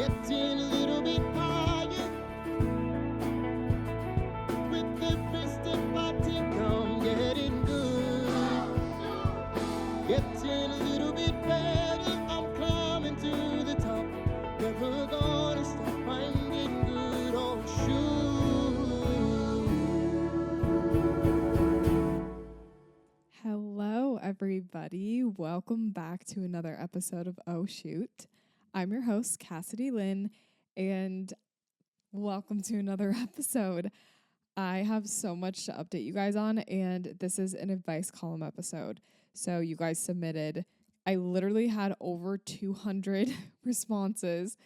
getting a little bit higher. With every step I take, I'm getting good. Getting a little bit better, I'm climbing to the top. Never gonna stop, I'm getting good. Oh, shoot. Hello, everybody. Welcome back to another episode of Oh Shoot. I'm your host, Cassidy Lynne, and welcome to another episode. I have so much to update you guys on, and this is an advice column episode. So you guys submitted, I literally had over 200 responses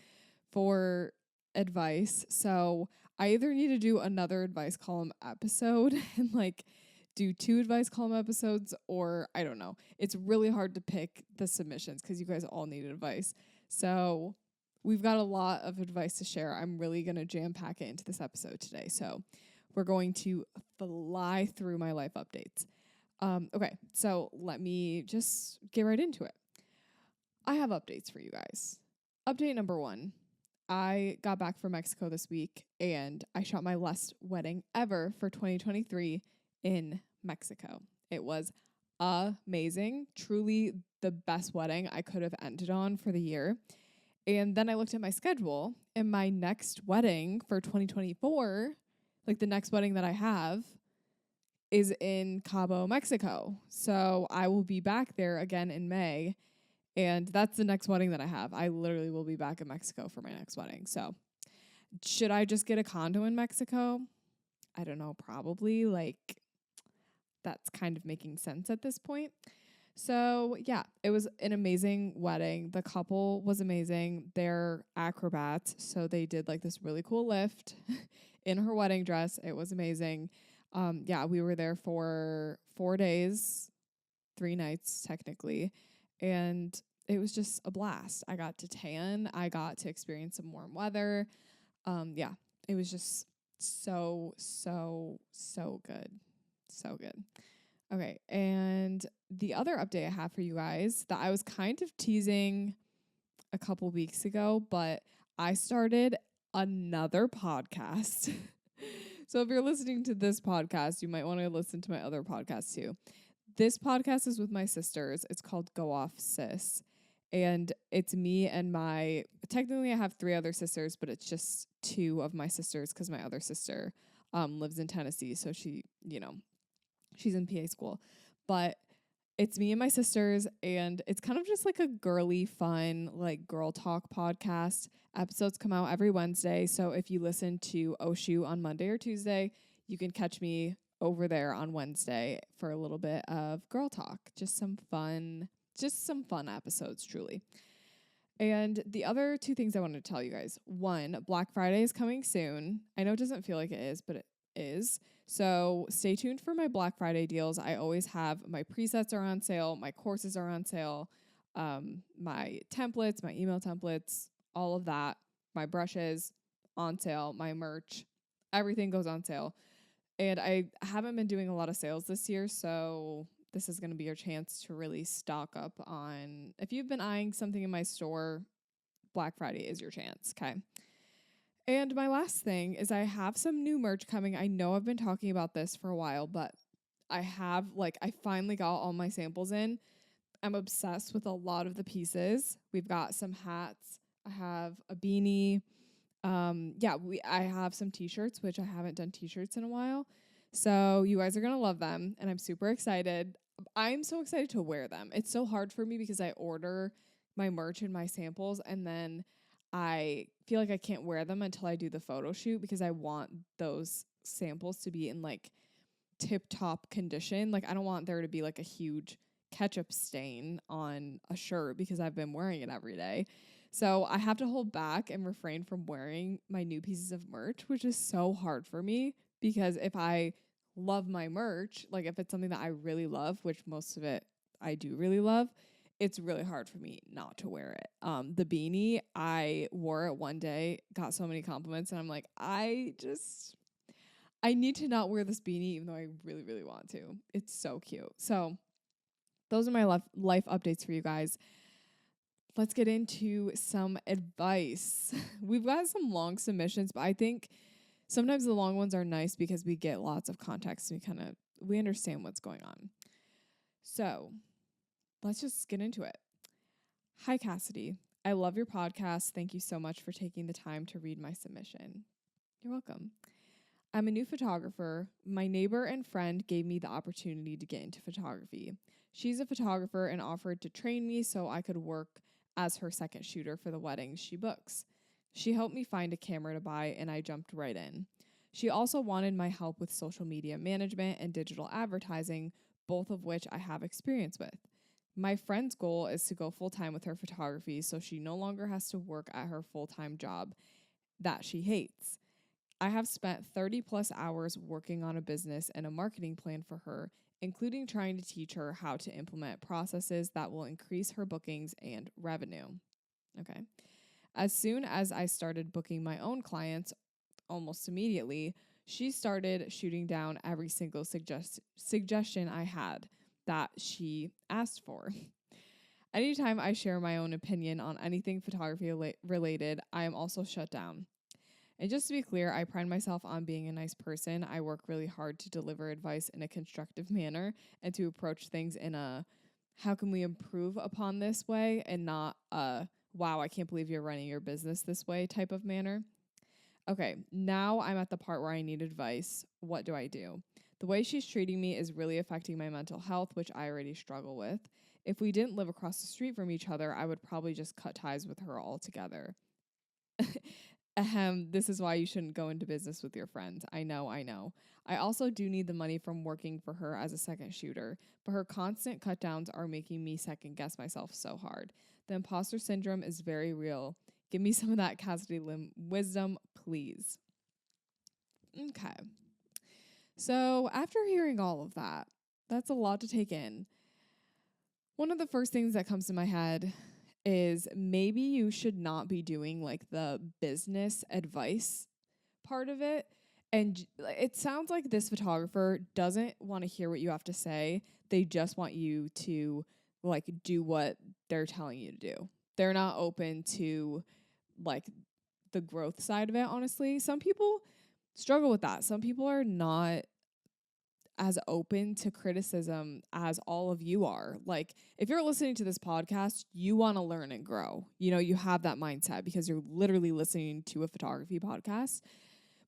for advice. So I either need to do another advice column episode and do 2 advice column episodes, or I don't know. It's really hard to pick the submissions because you guys all needed advice. So we've got a lot of advice to share. I'm really going to jam pack it into this episode today. So we're going to fly through my life updates. Okay, so let me just get right into it. I have updates for you guys. Update number 1. I got back from Mexico this week and I shot my last wedding ever for 2023 in Mexico. It was amazing, truly the best wedding I could have ended on for the year. And then I looked at my schedule and my next wedding for 2024, the next wedding that I have, is in Cabo, Mexico. So I will be back there again in May. And that's the next wedding that I have. I literally will be back in Mexico for my next wedding. So should I just get a condo in Mexico? I don't know, probably. That's kind of making sense at this point. So yeah, it was an amazing wedding. The couple was amazing. They're acrobats. So they did this really cool lift in her wedding dress. It was amazing. We were there for 4 days, 3 nights technically. And it was just a blast. I got to tan. I got to experience some warm weather. It was just so good. So good. Okay. And the other update I have for you guys that I was kind of teasing a couple weeks ago, but I started another podcast. So if you're listening to this podcast, you might want to listen to my other podcast too. This podcast is with my sisters. It's called Go Off Sis. And it's me and technically I have 3 other sisters, but it's just 2 of my sisters because my other sister lives in Tennessee. So she's in PA school. But it's me and my sisters, and it's kind of just a girly, fun, girl talk podcast. Episodes come out every Wednesday. So if you listen to Oshu on Monday or Tuesday, you can catch me over there on Wednesday for a little bit of girl talk. Just some fun episodes, truly. And the other 2 things I wanted to tell you guys. 1, Black Friday is coming soon. I know it doesn't feel like it is, but it is. So stay tuned for my Black Friday deals. I always have my presets are on sale. My courses are on sale. My templates, my email templates, all of that. My brushes on sale. My merch, everything goes on sale. And I haven't been doing a lot of sales this year, so this is going to be your chance to really stock up on. If you've been eyeing something in my store, Black Friday is your chance, okay? And my last thing is I have some new merch coming. I know I've been talking about this for a while, but I have, I finally got all my samples in. I'm obsessed with a lot of the pieces. We've got some hats. I have a beanie. I have some t-shirts, which I haven't done t-shirts in a while. So you guys are going to love them. And I'm super excited. I'm so excited to wear them. It's so hard for me because I order my merch and my samples, and then I feel like I can't wear them until I do the photo shoot because I want those samples to be in tip-top condition. I don't want there to be a huge ketchup stain on a shirt because I've been wearing it every day. So I have to hold back and refrain from wearing my new pieces of merch, which is so hard for me because if I love my merch, if it's something that I really love, which most of it I do really love, it's really hard for me not to wear it. The beanie, I wore it one day, got so many compliments, and I'm like, I need to not wear this beanie even though I really, really want to. It's so cute. So those are my life updates for you guys. let's get into some advice. We've got some long submissions, but I think sometimes the long ones are nice because we get lots of context and we understand what's going on. So let's just get into it. Hi, Cassidy. I love your podcast. Thank you so much for taking the time to read my submission. You're welcome. I'm a new photographer. My neighbor and friend gave me the opportunity to get into photography. She's a photographer and offered to train me so I could work as her second shooter for the weddings she books. She helped me find a camera to buy and I jumped right in. She also wanted my help with social media management and digital advertising, both of which I have experience with. My friend's goal is to go full-time with her photography so she no longer has to work at her full-time job that she hates. I have spent 30 plus hours working on a business and a marketing plan for her, including trying to teach her how to implement processes that will increase her bookings and revenue. Okay. As soon as I started booking my own clients, almost immediately, she started shooting down every single suggestion I had that she asked for. Anytime I share my own opinion on anything photography related, I am also shut down. And just to be clear, I pride myself on being a nice person. I work really hard to deliver advice in a constructive manner and to approach things in a how can we improve upon this way and not wow, I can't believe you're running your business this way type of manner. Okay, now I'm at the part where I need advice. What do I do? The way she's treating me is really affecting my mental health, which I already struggle with. If we didn't live across the street from each other, I would probably just cut ties with her altogether. This is why you shouldn't go into business with your friends. I know. I also do need the money from working for her as a second shooter, but her constant cut downs are making me second guess myself so hard. The imposter syndrome is very real. Give me some of that Cassidy Lynne wisdom, please. Okay. So after hearing all of that, that's a lot to take in. One of the first things that comes to my head is maybe you should not be doing like the business advice part of it. And it sounds like this photographer doesn't want to hear what you have to say. They just want you to like do what they're telling you to do. They're not open to like the growth side of it, honestly. Some people struggle with that. Some people are not as open to criticism as all of you are. Like, if you're listening to this podcast, you want to learn and grow. You know, you have that mindset because you're literally listening to a photography podcast.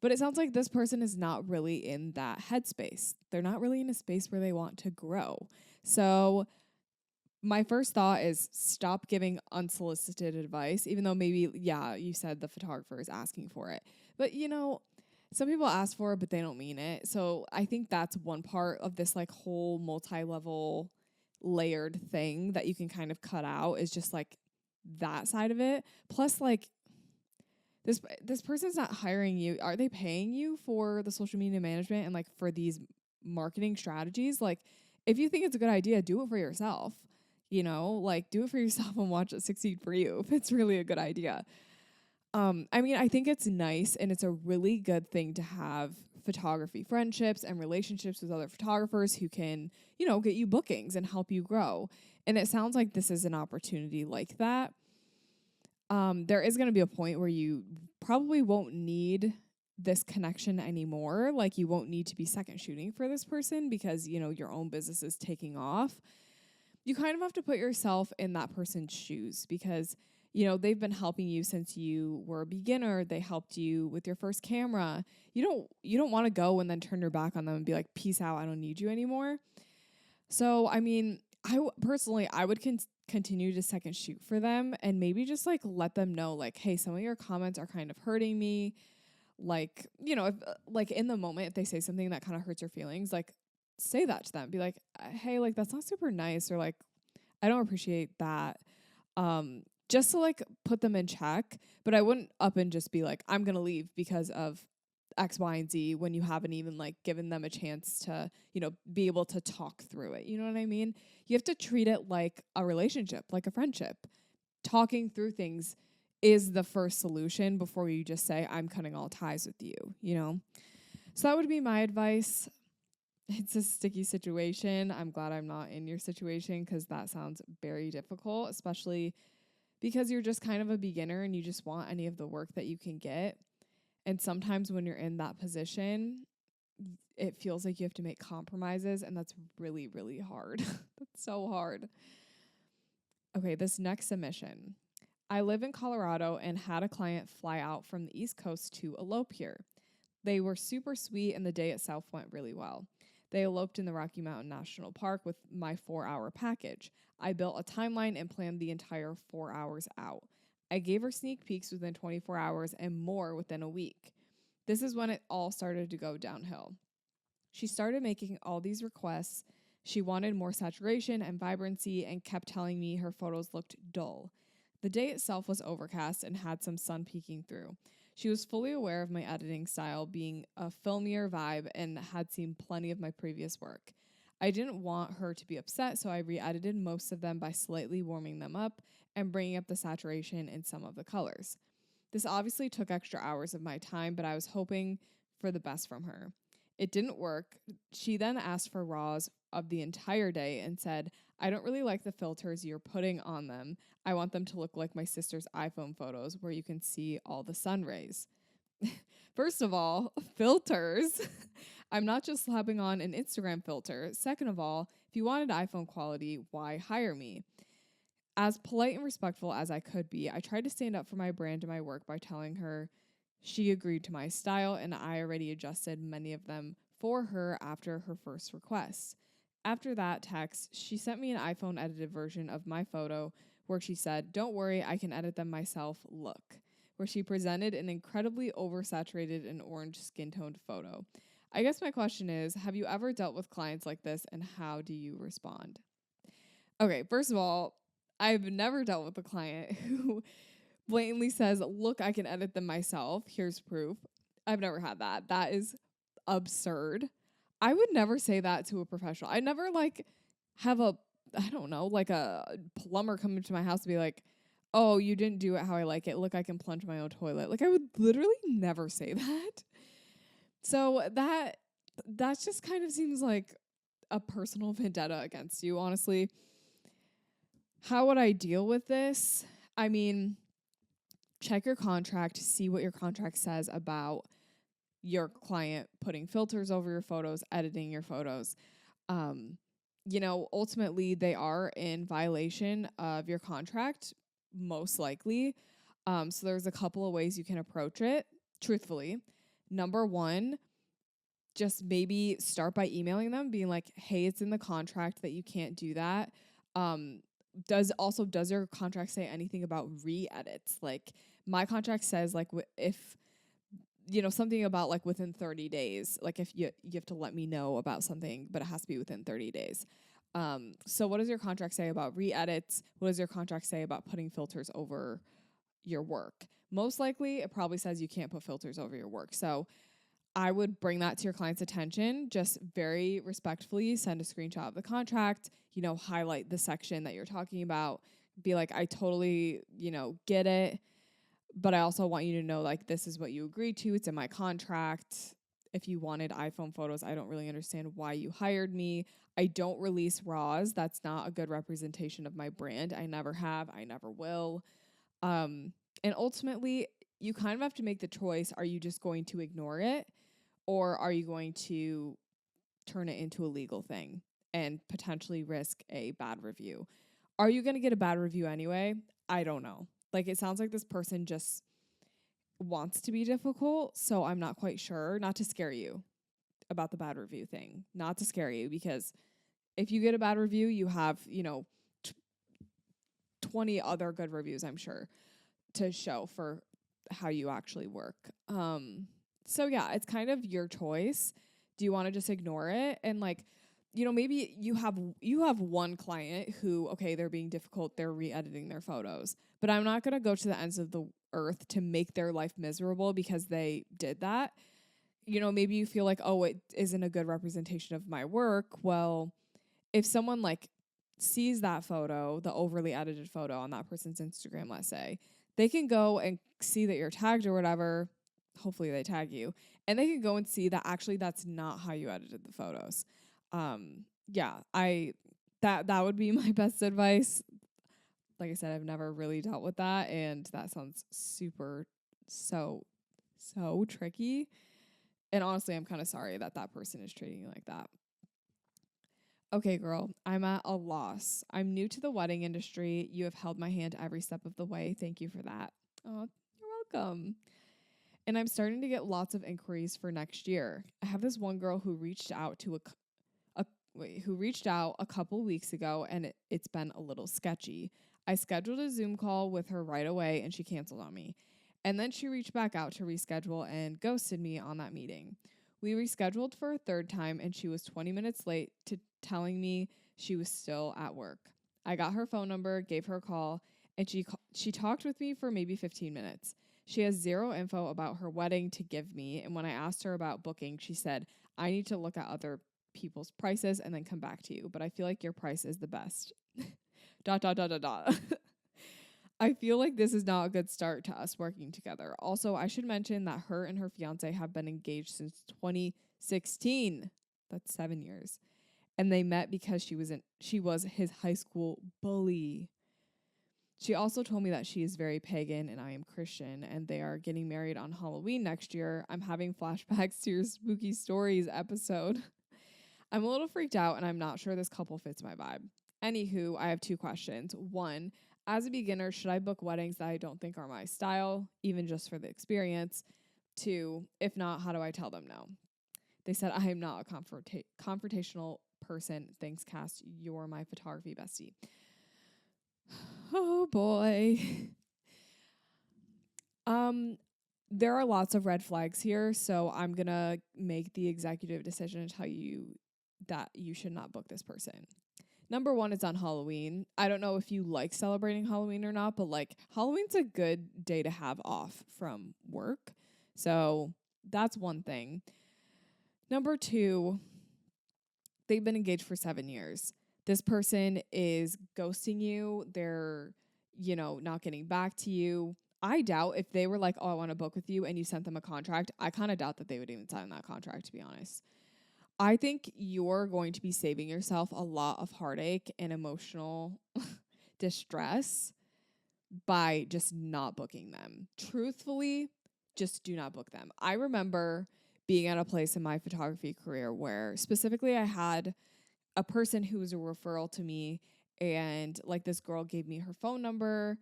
But it sounds like this person is not really in that headspace. They're not really in a space where they want to grow. So my first thought is stop giving unsolicited advice, even though maybe, yeah, you said the photographer is asking for it. But, you know, some people ask for it, but they don't mean it. So I think that's one part of this like whole multi-level layered thing that you can kind of cut out is just like that side of it. Plus, like, this person's not hiring you. Are they paying you for the social media management and like for these marketing strategies? Like, if you think it's a good idea, do it for yourself. You know, like do it for yourself and watch it succeed for you if it's really a good idea. I mean, I think it's nice and it's a really good thing to have photography friendships and relationships with other photographers who can, you know, get you bookings and help you grow. And it sounds like this is an opportunity like that. There is going to be a point where you probably won't need this connection anymore. Like you won't need to be second shooting for this person because, you know, your own business is taking off. You kind of have to put yourself in that person's shoes because, you know, they've been helping you since you were a beginner. They helped you with your first camera. You don't want to go and then turn your back on them and be like, peace out, I don't need you anymore. So, I mean, personally, I would continue to second shoot for them and maybe just like let them know like, hey, some of your comments are kind of hurting me. Like, you know, if like in the moment, if they say something that kind of hurts your feelings, like say that to them. Be like, hey, like that's not super nice, or like, I don't appreciate that. Just to like put them in check, but I wouldn't up and just be like, I'm going to leave because of X, Y, and Z when you haven't even like given them a chance to, you know, be able to talk through it. You know what I mean? You have to treat it like a relationship, like a friendship. Talking through things is the first solution before you just say, I'm cutting all ties with you, you know? So that would be my advice. It's a sticky situation. I'm glad I'm not in your situation because that sounds very difficult, especially because you're just kind of a beginner and you just want any of the work that you can get. And sometimes when you're in that position, it feels like you have to make compromises, and that's really, really hard. That's so hard. Okay, this next submission. I live in Colorado and had a client fly out from the East Coast to elope here. They were super sweet and the day itself went really well. They eloped in the Rocky Mountain National Park with my 4-hour package. I built a timeline and planned the entire 4 hours out. I gave her sneak peeks within 24 hours and more within a week. This is when it all started to go downhill. She started making all these requests. She wanted more saturation and vibrancy and kept telling me her photos looked dull. The day itself was overcast and had some sun peeking through. She was fully aware of my editing style being a filmier vibe and had seen plenty of my previous work. I didn't want her to be upset, so I re-edited most of them by slightly warming them up and bringing up the saturation in some of the colors. This obviously took extra hours of my time, but I was hoping for the best from her. It didn't work. She then asked for RAWs of the entire day and said, I don't really like the filters you're putting on them. I want them to look like my sister's iPhone photos where you can see all the sun rays. First of all, filters. I'm not just slapping on an Instagram filter. Second of all, if you wanted iPhone quality, why hire me? As polite and respectful as I could be, I tried to stand up for my brand and my work by telling her she agreed to my style and I already adjusted many of them for her after her first request. After that text, she sent me an iPhone edited version of my photo where she said, don't worry, I can edit them myself, look, where she presented an incredibly oversaturated and orange skin toned photo. I guess my question is, have you ever dealt with clients like this and how do you respond? Okay, first of all, I've never dealt with a client who blatantly says, look, I can edit them myself. Here's proof. I've never had that. That is absurd. I would never say that to a professional. I never have a plumber come into my house and be like, oh, you didn't do it how I like it. Look, I can plunge my own toilet. Like, I would literally never say that. So that just kind of seems like a personal vendetta against you, honestly. How would I deal with this? I mean, check your contract, see what your contract says about your client putting filters over your photos, editing your photos. Ultimately they are in violation of your contract, most likely. So there's a couple of ways you can approach it, truthfully. Number one, just maybe start by emailing them, being like, hey, it's in the contract that you can't do that. Does your contract say anything about re-edits? Like, my contract says, like, if something about like within 30 days, like if you have to let me know about something, but it has to be within 30 days. So what does your contract say about re-edits? What does your contract say about putting filters over your work? Most likely it probably says you can't put filters over your work. So I would bring that to your client's attention, just very respectfully send a screenshot of the contract, highlight the section that you're talking about, be like, I totally, get it. But I also want you to know, like, this is what you agreed to. It's in my contract. If you wanted iPhone photos, I don't really understand why you hired me. I don't release RAWs. That's not a good representation of my brand. I never have. I never will. And ultimately, you kind of have to make the choice. Are you just going to ignore it? Or are you going to turn it into a legal thing and potentially risk a bad review? Are you going to get a bad review anyway? I don't know. Like, it sounds like this person just wants to be difficult, so I'm not quite sure. Not to scare you about the bad review thing. Not to scare you, because if you get a bad review, you have, 20 other good reviews, I'm sure, to show for how you actually work. So yeah, it's kind of your choice. Do you want to just ignore it? And maybe you have one client who, okay, they're being difficult, they're re-editing their photos, but I'm not going to go to the ends of the earth to make their life miserable because they did that. Maybe you feel like, oh, it isn't a good representation of my work. Well, if someone sees that photo, the overly edited photo on that person's Instagram, let's say, they can go and see that you're tagged or whatever. Hopefully they tag you, and they can go and see that actually that's not how you edited the photos. That would be my best advice. like I said, I've never really dealt with that, and that sounds so tricky. And honestly, I'm kind of sorry that that person is treating you like that. Okay, girl, I'm at a loss. I'm new to the wedding industry. You have held my hand every step of the way. Thank you for that. Oh, you're welcome. And I'm starting to get lots of inquiries for next year. I have this one girl who reached out a couple weeks ago, and it's been a little sketchy. I scheduled a Zoom call with her right away, and she canceled on me. And then she reached back out to reschedule and ghosted me on that meeting. We rescheduled for a third time, and she was 20 minutes late to telling me she was still at work. I got her phone number, gave her a call, and she talked with me for maybe 15 minutes. She has zero info about her wedding to give me, and when I asked her about booking, she said, I need to look at other people's prices and then come back to you, but I feel like your price is the best. ... I feel like this is not a good start to us working together. Also, I should mention that her and her fiance have been engaged since 2016. That's 7 years. And they met because she was his high school bully. She also told me that she is very pagan and I am Christian, and they are getting married on Halloween next year. I'm having flashbacks to your spooky stories episode. I'm a little freaked out, and I'm not sure this couple fits my vibe. Anywho, I have 2 questions. 1, as a beginner, should I book weddings that I don't think are my style, even just for the experience? 2, if not, how do I tell them no? They said, I am not a confrontational person. Thanks, Cass. You're my photography bestie. Oh, boy. There are lots of red flags here, so I'm going to make the executive decision to tell you that you should not book this person. Number 1, it's on Halloween. I don't know if you like celebrating Halloween or not, but like Halloween's a good day to have off from work. So that's one thing. Number 2, they've been engaged for 7 years. This person is ghosting you. They're, not getting back to you. I doubt if they were like, oh, I want to book with you, and you sent them a contract, I kind of doubt that they would even sign that contract, to be honest. I think you're going to be saving yourself a lot of heartache and emotional distress by just not booking them. Truthfully, just do not book them. I remember being at a place in my photography career where specifically I had a person who was a referral to me, and like this girl gave me her phone number.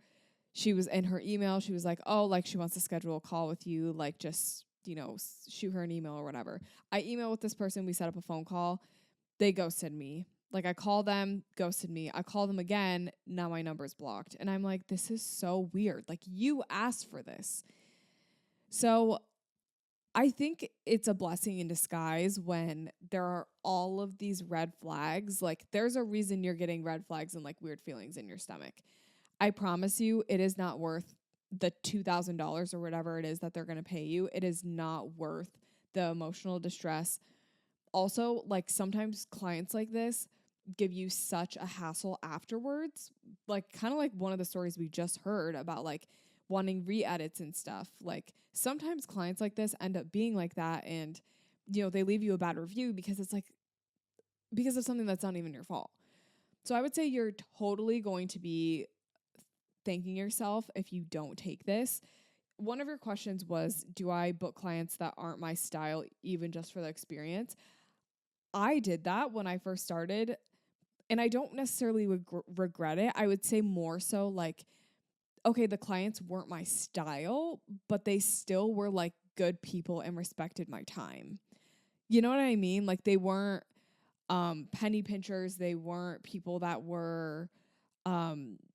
She was in her email. She was like, oh, like she wants to schedule a call with you. Like just, shoot her an email or whatever. I emailed with this person. We set up a phone call. They ghosted me. Like I called them, ghosted me. I called them again. Now my number's blocked. And I'm like, this is so weird. Like you asked for this. So I think it's a blessing in disguise when there are all of these red flags. Like there's a reason you're getting red flags and like weird feelings in your stomach. I promise you it is not worth the $2,000 or whatever it is that they're going to pay you. It is not worth the emotional distress. Also, like sometimes clients like this give you such a hassle afterwards. Like kind of like one of the stories we just heard about like wanting re-edits and stuff. Like sometimes clients like this end up being like that, and they leave you a bad review because it's like because of something that's not even your fault. So I would say you're totally going to be thanking yourself if you don't take this. One of your questions was, do I book clients that aren't my style even just for the experience? I did that when I first started, and I don't necessarily regret it. I would say more so like, okay, the clients weren't my style, but they still were like good people and respected my time. You know what I mean? Like they weren't penny pinchers. They weren't people that were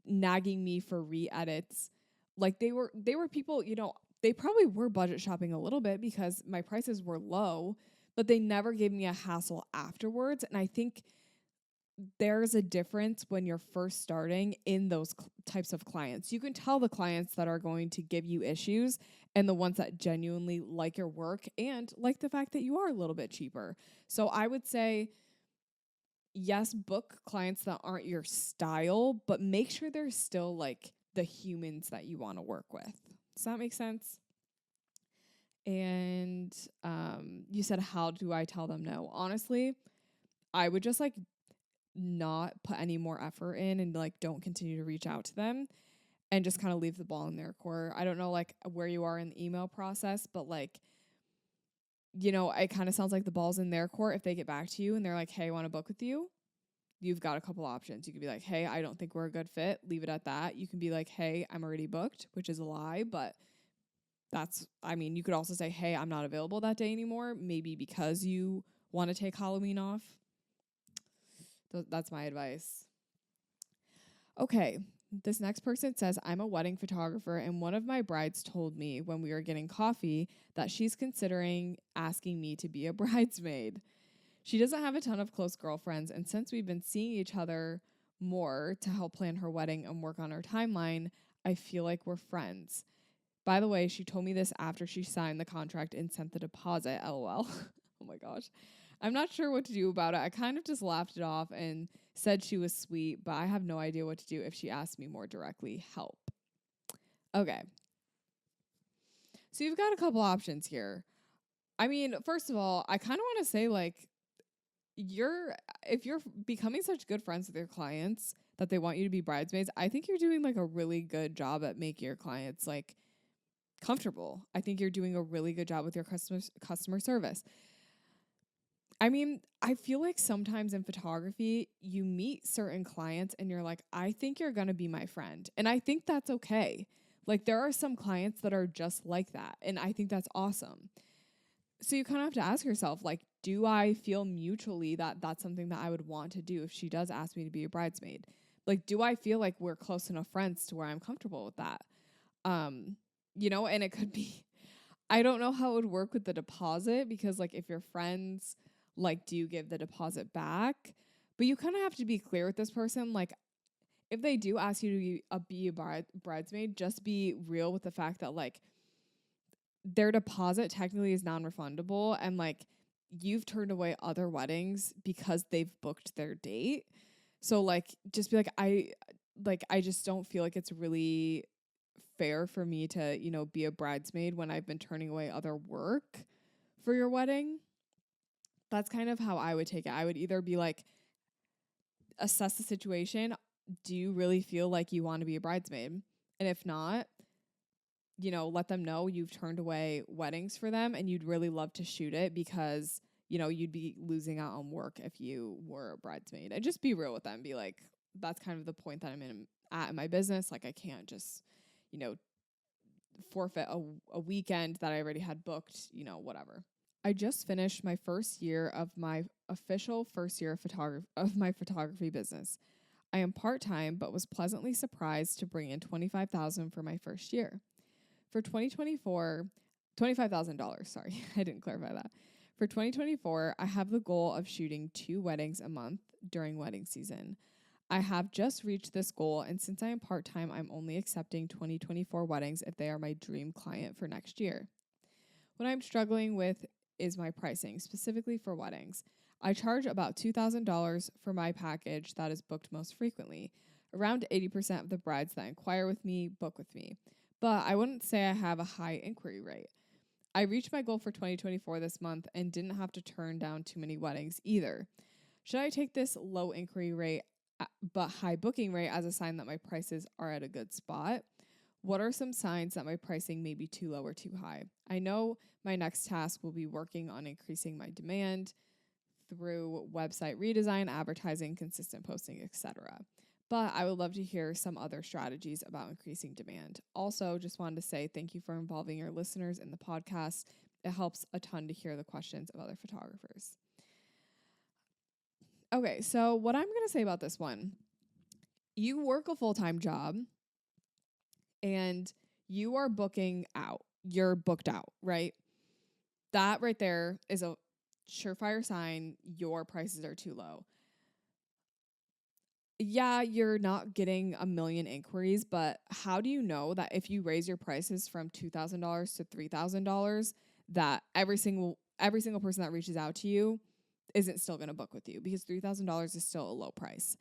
nagging me for re-edits. Like they were people, they probably were budget shopping a little bit because my prices were low, but they never gave me a hassle afterwards. And I think there's a difference when you're first starting in those types of clients. You can tell the clients that are going to give you issues and the ones that genuinely like your work and like the fact that you are a little bit cheaper. So I would say, yes, book clients that aren't your style, but make sure they're still like the humans that you want to work with. Does that make sense? And you said, how do I tell them no? Honestly, I would just like not put any more effort in and like don't continue to reach out to them and just kind of leave the ball in their court. I don't know like where you are in the email process, but like, it kind of sounds like the ball's in their court. If they get back to you and they're like, hey, I want to book with you, you've got a couple options. You could be like, hey, I don't think we're a good fit. Leave it at that. You can be like, hey, I'm already booked, which is a lie, but you could also say, hey, I'm not available that day anymore. Maybe because you want to take Halloween off. That's my advice. Okay. This next person says, I'm a wedding photographer, and one of my brides told me when we were getting coffee that she's considering asking me to be a bridesmaid. She doesn't have a ton of close girlfriends, and since we've been seeing each other more to help plan her wedding and work on her timeline, I feel like we're friends. By the way, she told me this after she signed the contract and sent the deposit, LOL. Oh my gosh. I'm not sure what to do about it. I kind of just laughed it off and said she was sweet, but I have no idea what to do if she asked me more directly. Help. Okay. So you've got a couple options here. I mean, first of all, I kind of want to say like, if you're becoming such good friends with your clients that they want you to be bridesmaids, I think you're doing like a really good job at making your clients like comfortable. I think you're doing a really good job with your customer service. I mean, I feel like sometimes in photography, you meet certain clients and you're like, I think you're going to be my friend. And I think that's okay. Like there are some clients that are just like that. And I think that's awesome. So you kind of have to ask yourself, like, do I feel mutually that that's something that I would want to do if she does ask me to be a bridesmaid? Like, do I feel like we're close enough friends to where I'm comfortable with that? And it could be, I don't know how it would work with the deposit because like if you're friends, like, do you give the deposit back? But you kind of have to be clear with this person. Like, if they do ask you to be a bridesmaid, just be real with the fact that, like, their deposit technically is non-refundable. And, like, you've turned away other weddings because they've booked their date. So, like, just be like, I just don't feel like it's really fair for me to, be a bridesmaid when I've been turning away other work for your wedding. That's kind of how I would take it. I would either be like, assess the situation. Do you really feel like you want to be a bridesmaid? And if not, let them know you've turned away weddings for them and you'd really love to shoot it because, you'd be losing out on work if you were a bridesmaid. And just be real with them. Be like, that's kind of the point that I'm at in my business. Like I can't just, forfeit a weekend that I already had booked, whatever. I just finished my first year of my official first year of my photography business. I am part-time, but was pleasantly surprised to bring in $25,000 for my first year. For 2024, $25,000, sorry, I didn't clarify that. For 2024, I have the goal of shooting 2 weddings a month during wedding season. I have just reached this goal, and since I am part-time, I'm only accepting 2024 weddings if they are my dream client for next year. What I'm struggling with is my pricing, specifically for weddings. I charge about $2,000 for my package that is booked most frequently. Around 80% of the brides that inquire with me book with me, but I wouldn't say I have a high inquiry rate. I reached my goal for 2024 this month and didn't have to turn down too many weddings either. Should I take this low inquiry rate but high booking rate as a sign that my prices are at a good spot? What are some signs that my pricing may be too low or too high? I know my next task will be working on increasing my demand through website redesign, advertising, consistent posting, etc. But I would love to hear some other strategies about increasing demand. Also, just wanted to say thank you for involving your listeners in the podcast. It helps a ton to hear the questions of other photographers. Okay, so what I'm going to say about this one, you work a full-time job and you are booking out. You're booked out, right? That right there is a surefire sign your prices are too low. Yeah, you're not getting a million inquiries, but how do you know that if you raise your prices from $2,000 to $3,000, that every single person that reaches out to you isn't still going to book with you? Because $3,000 is still a low price.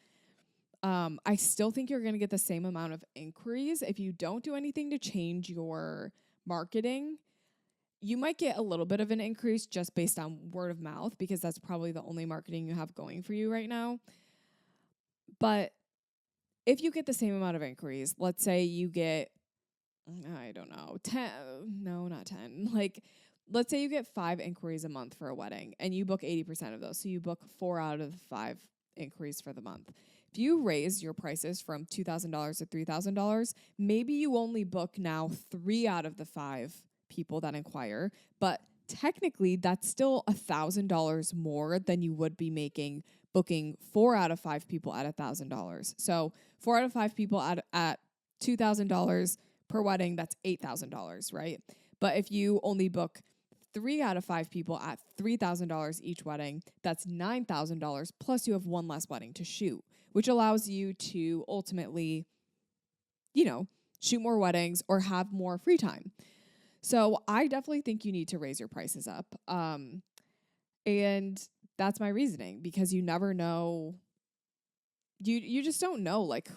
I still think you're going to get the same amount of inquiries if you don't do anything to change your marketing. You might get a little bit of an increase just based on word of mouth because that's probably the only marketing you have going for you right now. But if you get the same amount of inquiries, let's say you get, I don't know, 10, no, not 10. Like, let's say you get 5 inquiries a month for a wedding and you book 80% of those. So you book 4 out of the 5 inquiries for the month. If you raise your prices from $2,000 to $3,000, maybe you only book now 3 out of the 5 people that inquire, but technically that's still $1,000 more than you would be making booking 4 out of 5 people at $1,000. So 4 out of 5 people at $2,000 per wedding, that's $8,000, right? But if you only book 3 out of 5 people at $3,000 each wedding, that's $9,000, plus you have one less wedding to shoot, which allows you to ultimately, shoot more weddings or have more free time. So I definitely think you need to raise your prices up. And that's my reasoning, because you never know. You just don't know like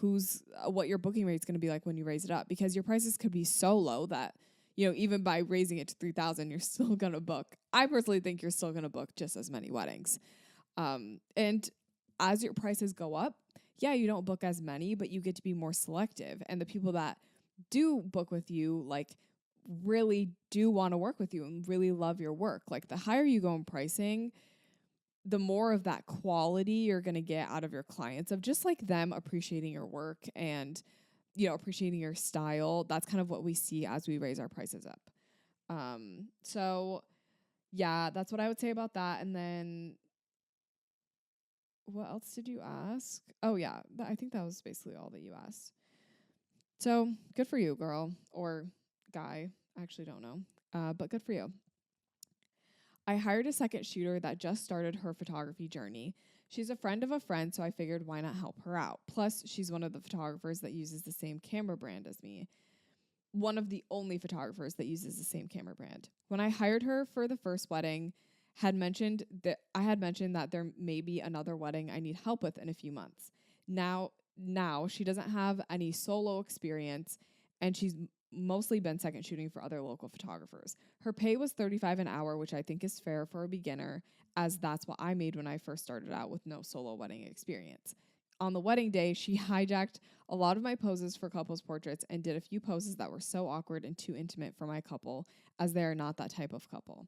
what your booking rate's going to be like when you raise it up, because your prices could be so low that, even by raising it to 3,000, you're still going to book. I personally think you're still going to book just as many weddings. And as your prices go up, yeah, you don't book as many, but you get to be more selective. And the people that do book with you, like, really do want to work with you and really love your work. Like, the higher you go in pricing, the more of that quality you're going to get out of your clients, of just like them appreciating your work and, appreciating your style. That's kind of what we see as we raise our prices up. So yeah, that's what I would say about that. And then what else did you ask? Oh yeah, I think that was basically all that you asked. So good for you, girl, or guy. I actually don't know. But good for you. I hired a second shooter that just started her photography journey. She's a friend of a friend, so I figured why not help her out. Plus, she's one of the photographers that uses the same camera brand as me. One of the only photographers that uses the same camera brand. When I hired her for the first wedding, I had mentioned that there may be another wedding I need help with in a few months. Now she doesn't have any solo experience, and she's mostly been second shooting for other local photographers. Her pay was $35 an hour, which I think is fair for a beginner, as that's what I made when I first started out with no solo wedding experience. On the wedding day, she hijacked a lot of my poses for couples portraits and did a few poses that were so awkward and too intimate for my couple, as they are not that type of couple.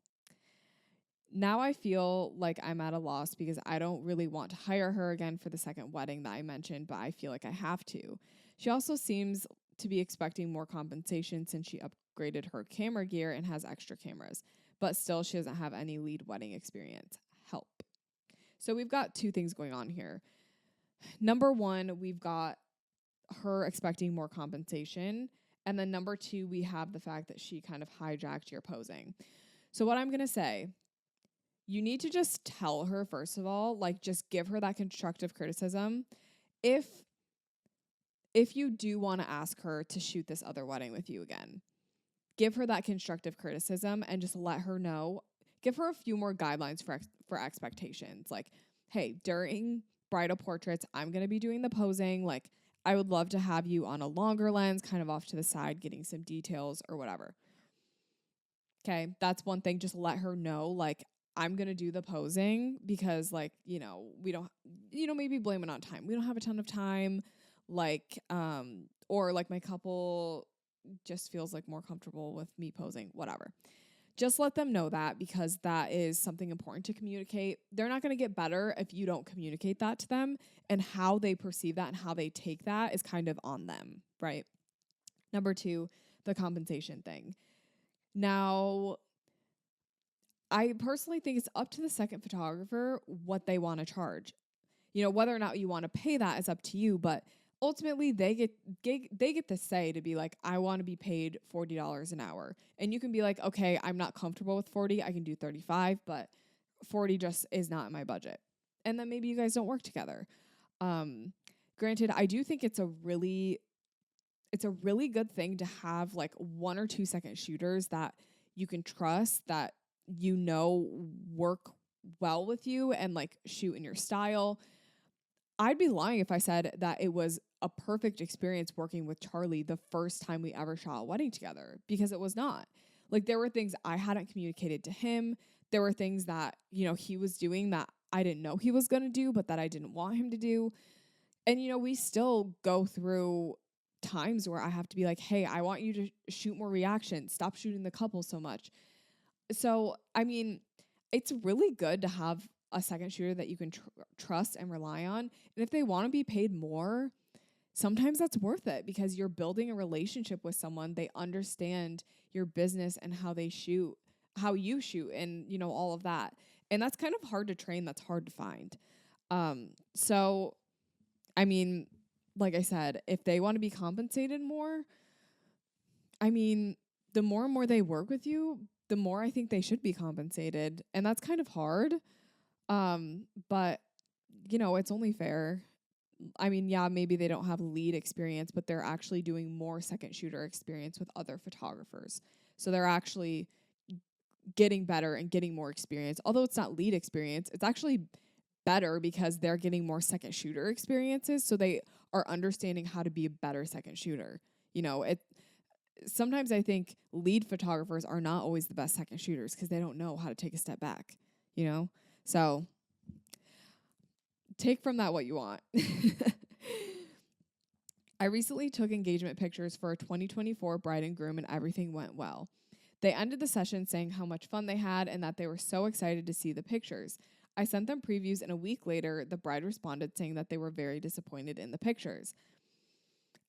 Now I feel like I'm at a loss because I don't really want to hire her again for the second wedding that I mentioned, but I feel like I have to. She also seems to be expecting more compensation since she upgraded her camera gear and has extra cameras, but still she doesn't have any lead wedding experience. Help. So we've got 2 things going on here. Number 1, we've got her expecting more compensation. And then number 2, we have the fact that she kind of hijacked your posing. So what I'm going to say, you need to just tell her, first of all, like, just give her that constructive criticism. If you do want to ask her to shoot this other wedding with you again, give her that constructive criticism and just let her know. Give her a few more guidelines for expectations. Like, hey, during bridal portraits, I'm going to be doing the posing. Like, I would love to have you on a longer lens, kind of off to the side, getting some details or whatever. Okay, that's one thing. Just let her know, like, I'm going to do the posing because, like, we don't, maybe blame it on time. We don't have a ton of time. Like, or like my couple just feels like more comfortable with me posing, whatever. Just let them know that, because that is something important to communicate. They're not going to get better if you don't communicate that to them, and how they perceive that and how they take that is kind of on them, right? Number 2, the compensation thing. Now, I personally think it's up to the second photographer what they want to charge. Whether or not you want to pay that is up to you, but ultimately they get the say to be like, I want to be paid $40 an hour. And you can be like, okay, I'm not comfortable with 40. I can do 35, but 40 just is not in my budget. And then maybe you guys don't work together. Granted, I do think it's a really good thing to have like 1 or 2 second shooters that you can trust, that work well with you and like shoot in your style. I'd be lying if I said that it was a perfect experience working with Charlie the first time we ever shot a wedding together, because it was not. Like, there were things I hadn't communicated to him. There were things that, he was doing that I didn't know he was going to do, but that I didn't want him to do. And, we still go through times where I have to be like, hey, I want you to shoot more reactions. Stop shooting the couple so much. So, I mean, it's really good to have a second shooter that you can trust and rely on. And if they want to be paid more, sometimes that's worth it because you're building a relationship with someone. They understand your business and how they shoot, how you shoot, and, all of that. And that's kind of hard to train. That's hard to find. So, I mean, like I said, if they want to be compensated more, I mean, the more and more they work with you, the more I think they should be compensated. And that's kind of hard. But it's only fair. I mean, yeah, maybe they don't have lead experience, but they're actually doing more second shooter experience with other photographers. So they're actually getting better and getting more experience. Although it's not lead experience, it's actually better because they're getting more second shooter experiences. So they are understanding how to be a better second shooter. Sometimes I think lead photographers are not always the best second shooters because they don't know how to take a step back, So take from that what you want. I recently took engagement pictures for a 2024 bride and groom, and everything went well. They ended the session saying how much fun they had and that they were so excited to see the pictures. I sent them previews, and a week later, the bride responded saying that they were very disappointed in the pictures.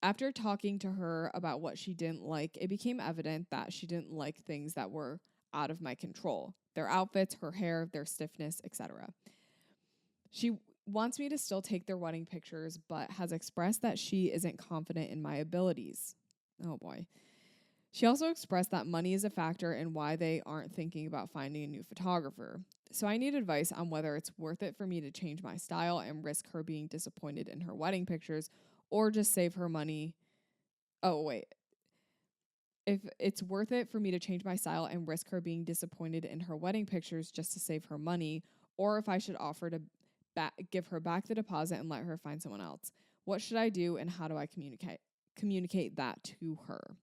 After talking to her about what she didn't like, it became evident that she didn't like things that were out of my control. Their outfits, her hair, their stiffness, etc. She wants me to still take their wedding pictures, but has expressed that she isn't confident in my abilities. Oh boy. She also expressed that money is a factor in why they aren't thinking about finding a new photographer. So I need advice on whether it's worth it for me to change my style and risk her being disappointed in her wedding pictures, or just save her money. Oh, wait. If it's worth it for me to change my style and risk her being disappointed in her wedding pictures just to save her money, or if I should offer to give her back the deposit and let her find someone else. What should I do, and how do I communicate that to her?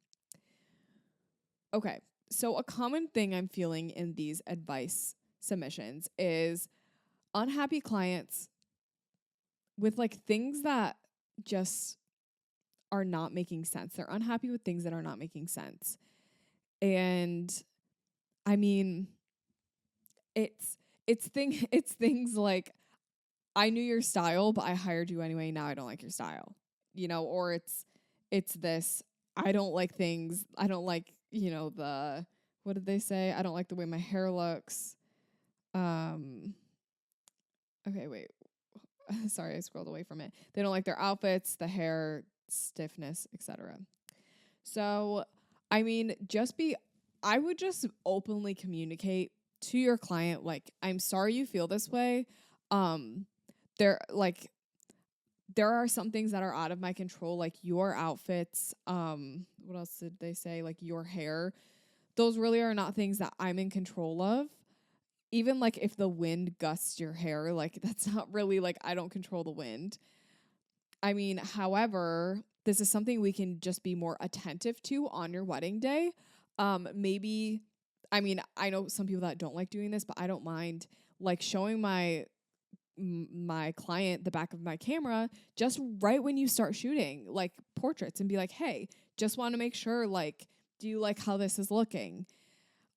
Okay, so a common thing I'm feeling in these advice submissions is unhappy clients with like things that just are not making sense. They're unhappy with things that are not making sense. And I mean, it's things like, I knew your style, but I hired you anyway. Now I don't like your style, or it's this, I don't like things. I don't like, what did they say? I don't like the way my hair looks. Okay, wait. Sorry, I scrolled away from it. They don't like their outfits, the hair, stiffness, etc. So, I mean, I would just openly communicate to your client, like, I'm sorry you feel this way. There are some things that are out of my control, like your outfits. What else did they say? Like your hair. Those really are not things that I'm in control of. Even like if the wind gusts your hair, like that's not really like I don't control the wind. I mean, however, this is something we can just be more attentive to on your wedding day. Maybe, I mean, I know some people that don't like doing this, but I don't mind like showing my client the back of my camera just right when you start shooting like portraits and be like, hey, just want to make sure, like, do you like how this is looking?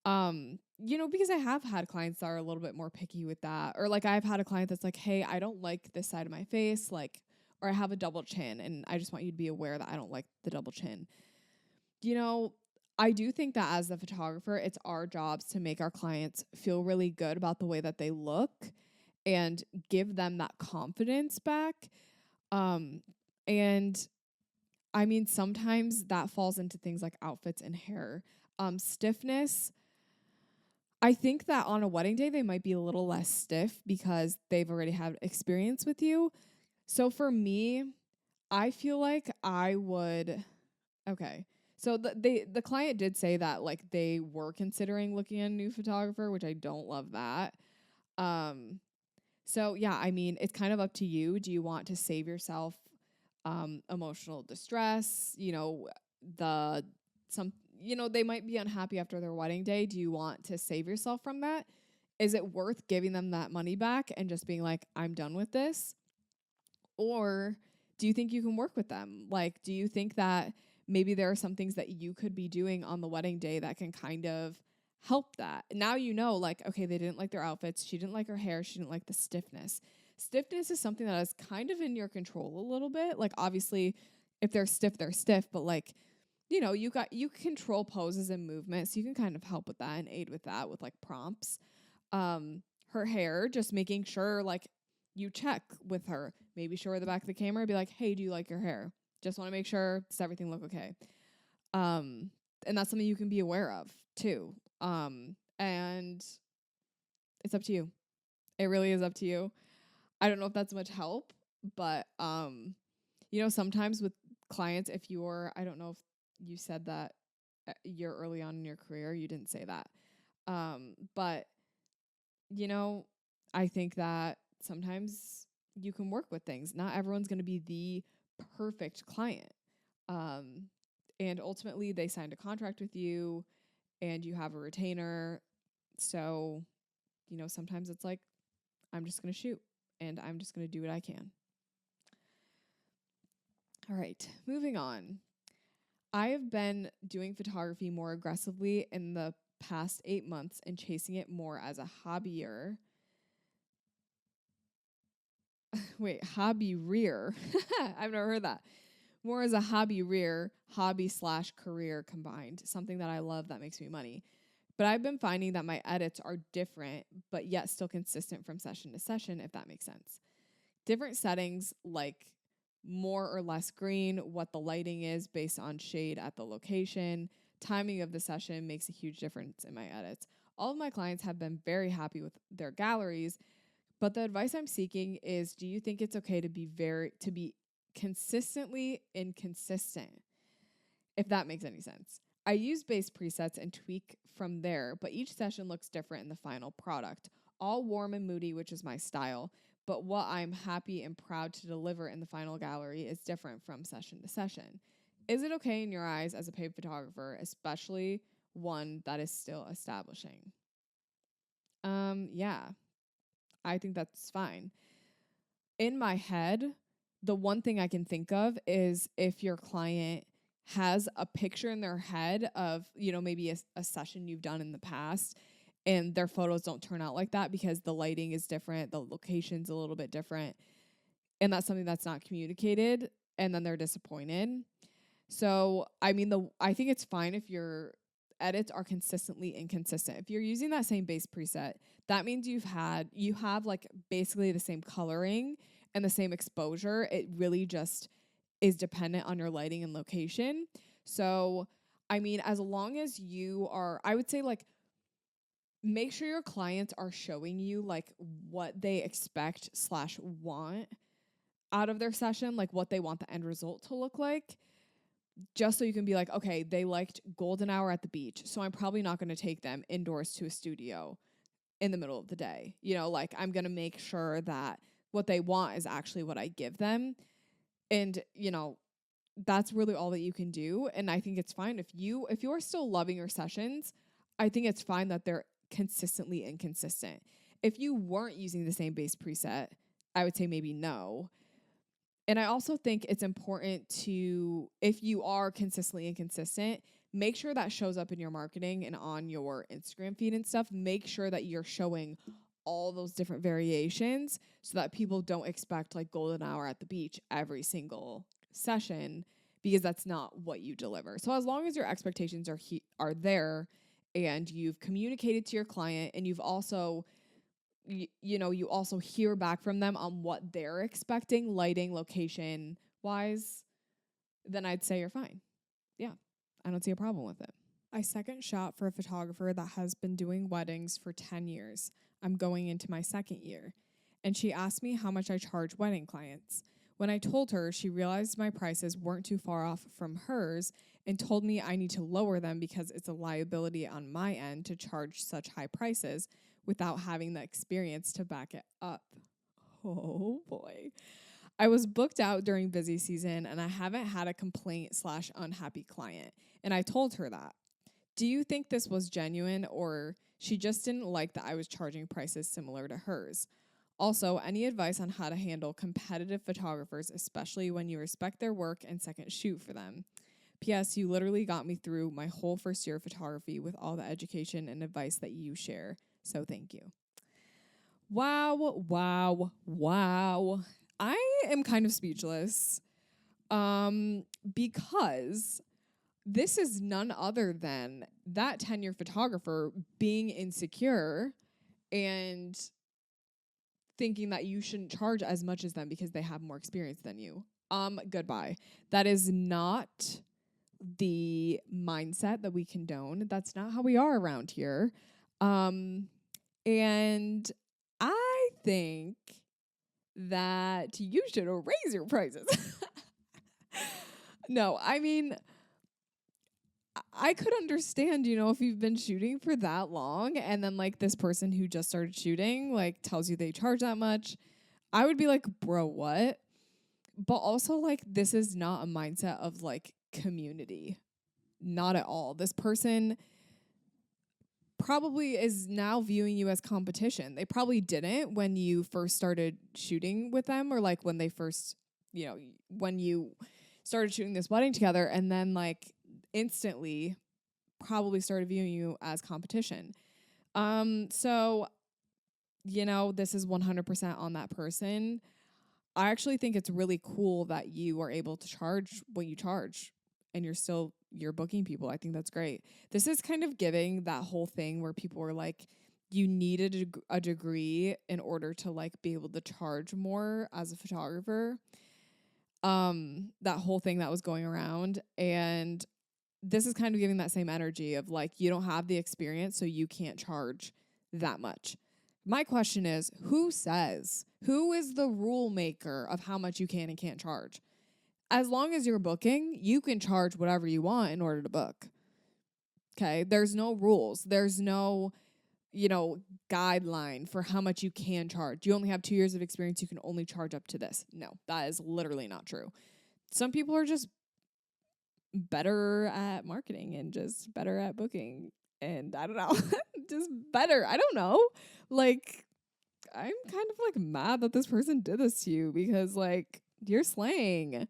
Because I have had clients that are a little bit more picky with that, or like I've had a client that's like, hey, I don't like this side of my face, like, or I have a double chin and I just want you to be aware that I don't like the double chin. I do think that as the photographer, it's our jobs to make our clients feel really good about the way that they look and give them that confidence back. And I mean, sometimes that falls into things like outfits and hair. Stiffness, I think that on a wedding day, they might be a little less stiff because they've already had experience with you. So for me, I feel like I would, okay. So the client did say that like they were considering looking at a new photographer, which I don't love that. So yeah, I mean, it's kind of up to you. Do you want to save yourself emotional distress? They might be unhappy after their wedding day. Do you want to save yourself from that? Is it worth giving them that money back and just being like, I'm done with this? Or do you think you can work with them? Like, do you think that maybe there are some things that you could be doing on the wedding day that can kind of help that? Now you know, like, okay, they didn't like their outfits. She didn't like her hair. She didn't like the stiffness. Stiffness is something that is kind of in your control a little bit. Like, obviously, if they're stiff, they're stiff. But like, you know, you control poses and movements. So you can kind of help with that and aid with that with like prompts. Her hair, just making sure like you check with her. Maybe show her the back of the camera. Be like, hey, do you like your hair? Just want to make sure, does everything look okay? And that's something you can be aware of too. And it's up to you. It really is up to you. I don't know if that's much help, but you know, sometimes with clients, if you're, I don't know if you said that you're early on in your career, you didn't say that. But you know, I think that sometimes you can work with things. Not everyone's going to be the perfect client. And ultimately they signed a contract with you and you have a retainer. So, you know, sometimes it's like, I'm just going to shoot and I'm just going to do what I can. All right, moving on. I have been doing photography more aggressively in the past 8 months and chasing it more as a hobbyer. Wait, hobby rear. I've never heard that. More as a hobby rear, hobby/career combined, something that I love that makes me money. But I've been finding that my edits are different, but yet still consistent from session to session, if that makes sense. Different settings like more or less green, what the lighting is based on shade at the location, timing of the session makes a huge difference in my edits. All of my clients have been very happy with their galleries, but the advice I'm seeking is, do you think it's okay to be consistently inconsistent? If that makes any sense. I use base presets and tweak from there, but each session looks different in the final product. All warm and moody, which is my style, but what I'm happy and proud to deliver in the final gallery is different from session to session. Is it okay in your eyes as a paid photographer, especially one that is still establishing? Yeah, I think that's fine. In my head, the one thing I can think of is if your client has a picture in their head of, you know, maybe a session you've done in the past and their photos don't turn out like that because the lighting is different, the location's a little bit different, and that's something that's not communicated, and then they're disappointed. So, I mean, I think it's fine if your edits are consistently inconsistent. If you're using that same base preset, that means you have like basically the same coloring and the same exposure. It really just is dependent on your lighting and location. So, I mean, as long as you are, I would say like, make sure your clients are showing you like what they expect/want out of their session, like what they want the end result to look like, just so you can be like, okay, they liked golden hour at the beach, so I'm probably not going to take them indoors to a studio in the middle of the day. You know, like I'm going to make sure that what they want is actually what I give them. And, you know, that's really all that you can do. And I think it's fine if you're still loving your sessions, I think it's fine that they're consistently inconsistent. If you weren't using the same base preset, I would say maybe no. And I also think it's important to, if you are consistently inconsistent, make sure that shows up in your marketing and on your Instagram feed and stuff. Make sure that you're showing all those different variations so that people don't expect like golden hour at the beach every single session, because that's not what you deliver. So as long as your expectations are there and you've communicated to your client and you've also you also hear back from them on what they're expecting, lighting, location wise, then I'd say you're fine. Yeah, I don't see a problem with it. I second shot for a photographer that has been doing weddings for 10 years. I'm going into my second year. And she asked me how much I charge wedding clients. When I told her, she realized my prices weren't too far off from hers and told me I need to lower them because it's a liability on my end to charge such high prices without having the experience to back it up. Oh boy. I was booked out during busy season and I haven't had a complaint/unhappy client. And I told her that. Do you think this was genuine or she just didn't like that I was charging prices similar to hers? Also, any advice on how to handle competitive photographers, especially when you respect their work and second shoot for them. P.S. You literally got me through my whole first year of photography with all the education and advice that you share. So thank you. Wow, wow, wow. I am kind of speechless. Because this is none other than that 10-year photographer being insecure and thinking that you shouldn't charge as much as them because they have more experience than you. Goodbye. That is not the mindset that we condone. That's not how we are around here. And I think that you should raise your prices. No, I mean, I could understand, if you've been shooting for that long and then like this person who just started shooting like tells you they charge that much. I would be like, bro, what? But also like this is not a mindset of like community. Not at all. This person probably is now viewing you as competition. They probably didn't when you first started shooting with them, or like when they first, when you started shooting this wedding together, and then like instantly probably started viewing you as competition. So, this is 100% on that person. I actually think it's really cool that you are able to charge what you charge and you're booking people. I think that's great. This is kind of giving that whole thing where people were like, you needed a degree in order to like be able to charge more as a photographer. That whole thing that was going around. And this is kind of giving that same energy of like, you don't have the experience, so you can't charge that much. My question is, who is the rule maker of how much you can and can't charge? As long as you're booking, you can charge whatever you want in order to book. Okay. There's no rules. There's no, guideline for how much you can charge. You only have 2 years of experience. You can only charge up to this. No, that is literally not true. Some people are just better at marketing and just better at booking. And I don't know, just better. I don't know. Like, I'm kind of like mad that this person did this to you because like you're slaying.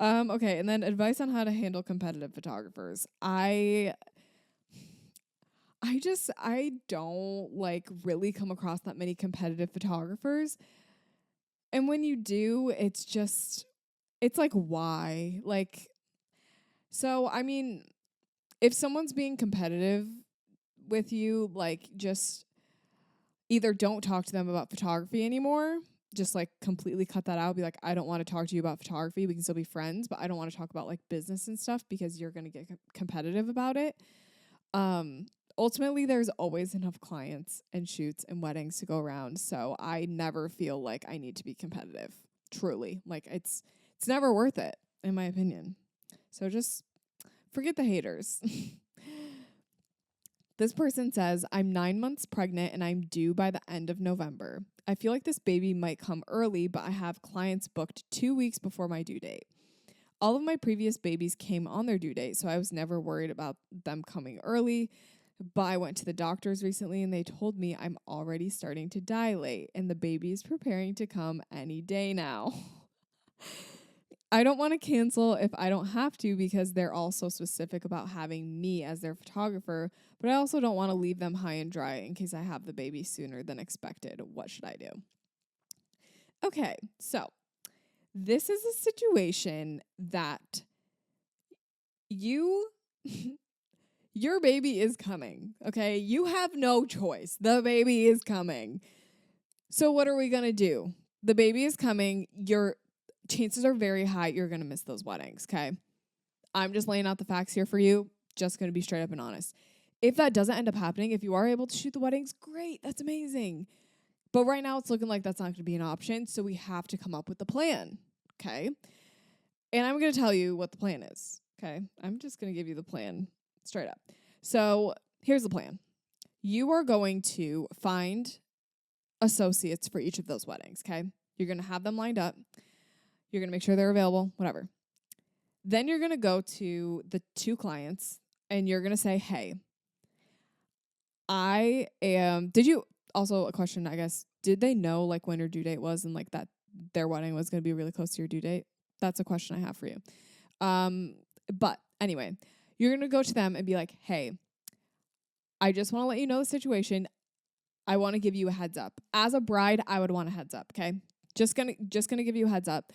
Okay, and then advice on how to handle competitive photographers. I don't like really come across that many competitive photographers. And when you do, it's like, why? Like, so, I mean, if someone's being competitive with you, like, just either don't talk to them about photography anymore, just like completely cut that out. Be like, I don't want to talk to you about photography. We can still be friends, but I don't want to talk about like business and stuff because you're going to get competitive about it. Ultimately, there's always enough clients and shoots and weddings to go around. So I never feel like I need to be competitive. Truly. Like it's never worth it, in my opinion. So just forget the haters. This person says, I'm 9 months pregnant and I'm due by the end of November. I feel like this baby might come early, but I have clients booked 2 weeks before my due date. All of my previous babies came on their due date, so I was never worried about them coming early. But I went to the doctors recently and they told me I'm already starting to dilate and the baby is preparing to come any day now. I don't want to cancel if I don't have to because they're all so specific about having me as their photographer, but I also don't want to leave them high and dry in case I have the baby sooner than expected. What should I do? Okay, so this is a situation that your baby is coming, okay? You have no choice. The baby is coming. So what are we going to do? The baby is coming. Chances are very high you're going to miss those weddings, okay? I'm just laying out the facts here for you. Just going to be straight up and honest. If that doesn't end up happening, if you are able to shoot the weddings, great. That's amazing. But right now it's looking like that's not going to be an option, so we have to come up with a plan, okay? And I'm going to tell you what the plan is, okay? I'm just going to give you the plan straight up. So here's the plan. You are going to find associates for each of those weddings, okay? You're going to have them lined up. You're going to make sure they're available, whatever. Then you're going to go to the 2 clients and you're going to say, hey, also a question, I guess. did they know like when your due date was and like that their wedding was going to be really close to your due date? That's a question I have for you. But anyway, you're going to go to them and be like, hey, I just want to let you know the situation. I want to give you a heads up. As a bride, I would want a heads up, okay? Just gonna give you a heads up.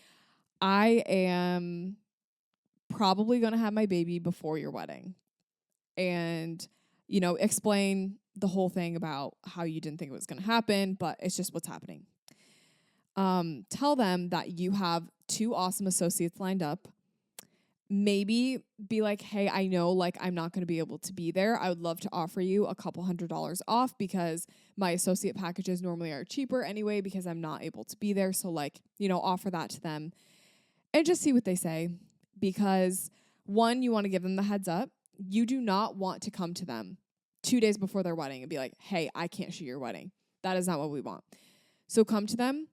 I am probably going to have my baby before your wedding. And, explain the whole thing about how you didn't think it was going to happen, but it's just what's happening. Tell them that you have 2 awesome associates lined up. Maybe be like, hey, I know like I'm not going to be able to be there. I would love to offer you a couple $100 off because my associate packages normally are cheaper anyway because I'm not able to be there. So like, offer that to them and just see what they say. Because 1, you want to give them the heads up. You do not want to come to them 2 days before their wedding and be like, hey, I can't shoot your wedding. That is not what we want. So come to them.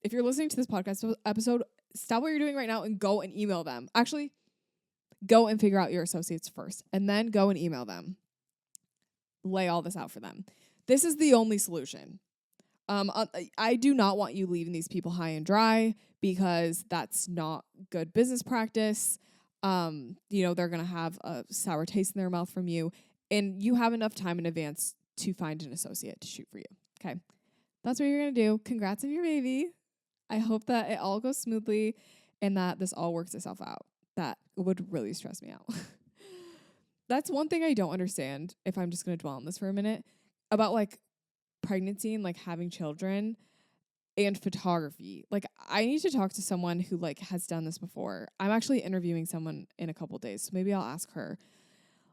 If you're listening to this podcast episode, stop what you're doing right now and go and email them. Actually, go and figure out your associates first and then go and email them. Lay all this out for them. This is the only solution. I do not want you leaving these people high and dry because that's not good business practice. They're going to have a sour taste in their mouth from you, and you have enough time in advance to find an associate to shoot for you. Okay. That's what you're going to do. Congrats on your baby. I hope that it all goes smoothly and that this all works itself out. That would really stress me out. That's one thing I don't understand, if I'm just going to dwell on this for a minute, about like pregnancy and like having children and photography. Like I need to talk to someone who like has done this before. I'm actually interviewing someone in a couple days, so maybe I'll ask her.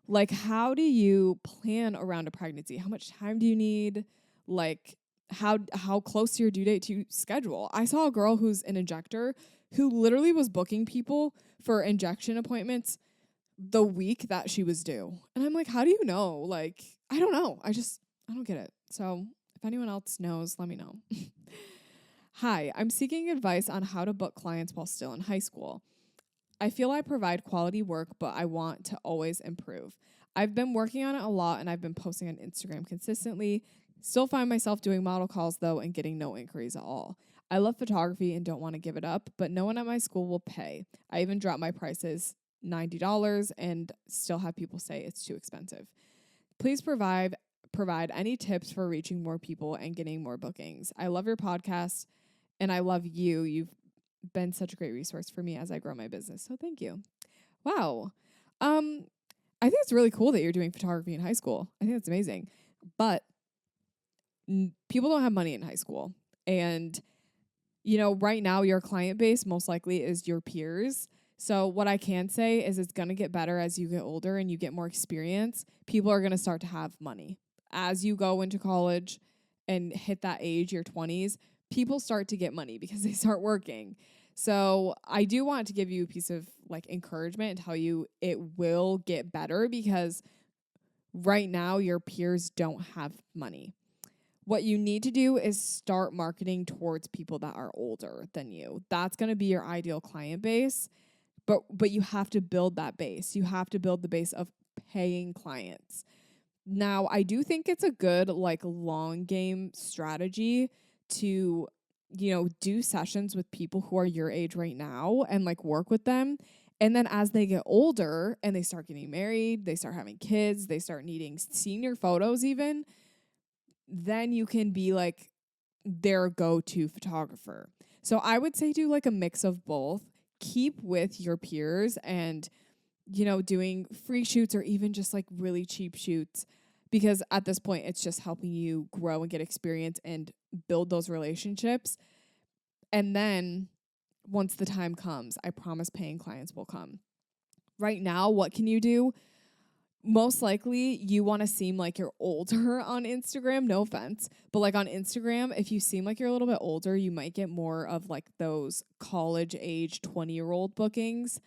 Like, how do you plan around a pregnancy? How much time do you need? Like, how close to your due date to schedule? I saw a girl who's an injector who literally was booking people for injection appointments the week that she was due. And I'm like, how do you know? Like, I don't know. I don't get it. So if anyone else knows, let me know. Hi, I'm seeking advice on how to book clients while still in high school. I feel I provide quality work, but I want to always improve. I've been working on it a lot and I've been posting on Instagram consistently. Still find myself doing model calls though and getting no inquiries at all. I love photography and don't want to give it up, but no one at my school will pay. I even dropped my prices $90 and still have people say it's too expensive. Please provide any tips for reaching more people and getting more bookings. I love your podcast and I love you. You've been such a great resource for me as I grow my business. So thank you. Wow. I think it's really cool that you're doing photography in high school. I think that's amazing. But people don't have money in high school. And, right now your client base most likely is your peers. So what I can say is it's going to get better as you get older and you get more experience. People are going to start to have money. As you go into college and hit that age, your 20s, people start to get money because they start working. So I do want to give you a piece of like encouragement and tell you it will get better because right now your peers don't have money. What you need to do is start marketing towards people that are older than you. That's going to be your ideal client base. But you have to build that base. You have to build the base of paying clients. Now, I do think it's a good like long game strategy to, do sessions with people who are your age right now and like work with them. And then as they get older and they start getting married, they start having kids, they start needing senior photos even, then you can be like their go-to photographer. So I would say do like a mix of both. Keep with your peers and, doing free shoots or even just like really cheap shoots, because at this point it's just helping you grow and get experience and build those relationships. And then once the time comes, I promise paying clients will come. Right now, what can you do? Most likely you want to seem like you're older on Instagram. No offense. But like on Instagram, if you seem like you're a little bit older, you might get more of like those college age 20-year-old bookings.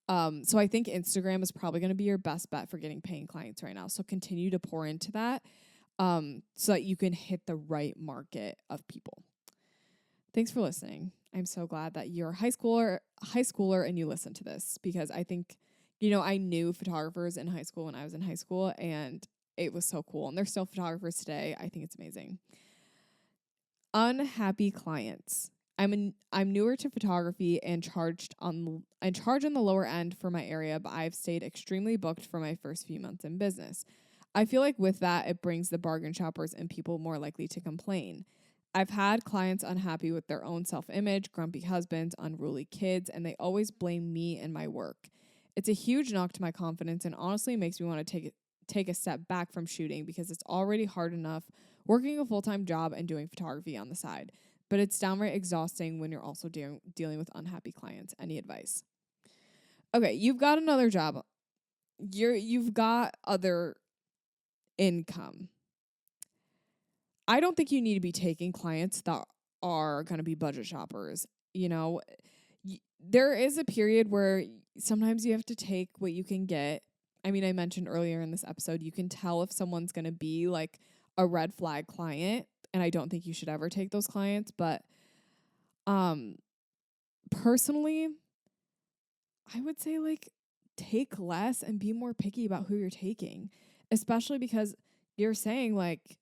So I think Instagram is probably going to be your best bet for getting paying clients right now. So continue to pour into that so that you can hit the right market of people. Thanks for listening. I'm so glad that you're a high schooler and you listen to this, because I think, I knew photographers in high school when I was in high school, and it was so cool. And they're still photographers today. I think it's amazing. Unhappy clients. I'm newer to photography and charge on the lower end for my area, but I've stayed extremely booked for my first few months in business. I feel like with that, it brings the bargain shoppers and people more likely to complain. I've had clients unhappy with their own self-image, grumpy husbands, unruly kids, and they always blame me and my work. It's a huge knock to my confidence and honestly makes me want to take a step back from shooting because it's already hard enough working a full-time job and doing photography on the side. But it's downright exhausting when you're also dealing with unhappy clients. Any advice? Okay, you've got another job. You've got other income. I don't think you need to be taking clients that are going to be budget shoppers. You know, there is a period where sometimes you have to take what you can get. I mean, I mentioned earlier in this episode, you can tell if someone's going to be like a red flag client, and I don't think you should ever take those clients. But personally, I would say like take less and be more picky about who you're taking, especially because you're saying like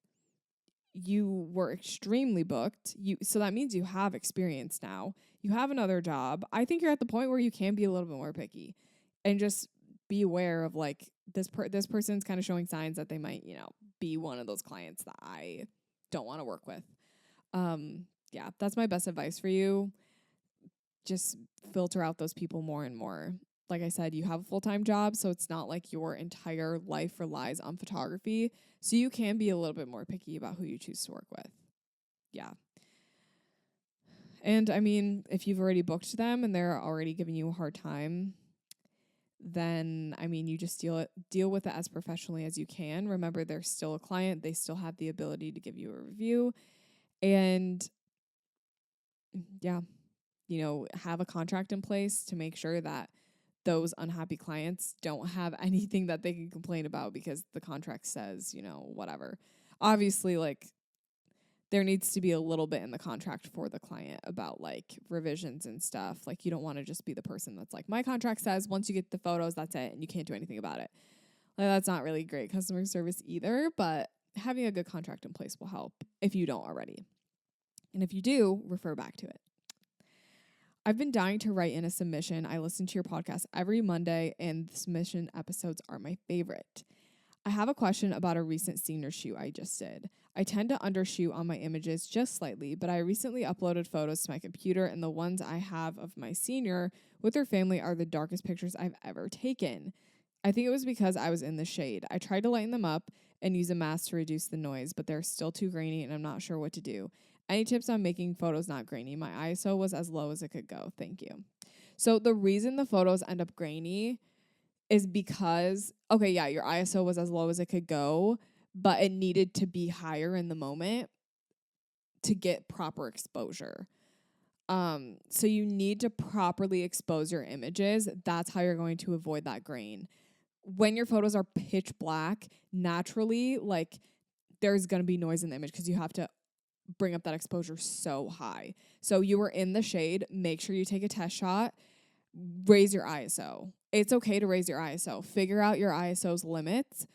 you were extremely booked. So that means you have experience now. You have another job. I think you're at the point where you can be a little bit more picky and just be aware of like this person's kind of showing signs that they might, be one of those clients that I don't want to work with. Yeah, that's my best advice for you. Just filter out those people more and more. Like I said, you have a full-time job, so it's not like your entire life relies on photography. So you can be a little bit more picky about who you choose to work with. Yeah. And I mean, if you've already booked them and they're already giving you a hard time, then I mean, you just deal with it as professionally as you can. Remember, they're still a client. They still have the ability to give you a review. And yeah, have a contract in place to make sure that those unhappy clients don't have anything that they can complain about because the contract says, whatever. Obviously, like, there needs to be a little bit in the contract for the client about, like, revisions and stuff. Like, you don't want to just be the person that's like, my contract says once you get the photos, that's it, and you can't do anything about it. Like, that's not really great customer service either, but having a good contract in place will help if you don't already. And if you do, refer back to it. I've been dying to write in a submission. I listen to your podcast every Monday, and the submission episodes are my favorite. I have a question about a recent senior shoot I just did. I tend to undershoot on my images just slightly, but I recently uploaded photos to my computer, and the ones I have of my senior with her family are the darkest pictures I've ever taken. I think it was because I was in the shade. I tried to lighten them up and use a mask to reduce the noise, but they're still too grainy, and I'm not sure what to do. Any tips on making photos not grainy? My ISO was as low as it could go. Thank you. So the reason the photos end up grainy is because, okay, yeah, your ISO was as low as it could go, but it needed to be higher in the moment to get proper exposure. So you need to properly expose your images. That's how you're going to avoid that grain. When your photos are pitch black, naturally, like, there's going to be noise in the image because you have to bring up that exposure so high. So you were in the shade, make sure you take a test shot, raise your ISO. It's okay to raise your ISO. Figure out your ISO's limits.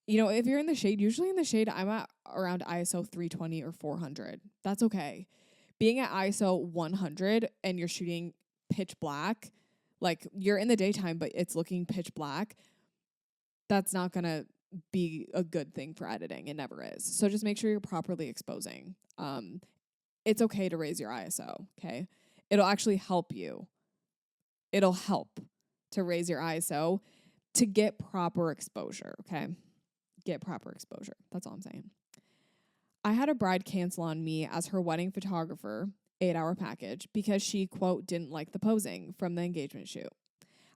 If you're in the shade, usually in the shade, I'm at around ISO 320 or 400. That's okay. Being at ISO 100 and you're shooting pitch black, like you're in the daytime, but it's looking pitch black, that's not going to be a good thing for editing. It never is. So just make sure you're properly exposing. It's okay to raise your ISO, okay? It'll actually help you. It'll help to raise your ISO to get proper exposure, okay? Get proper exposure. That's all I'm saying. I had a bride cancel on me as her wedding photographer, 8-hour package, because she, quote, didn't like the posing from the engagement shoot.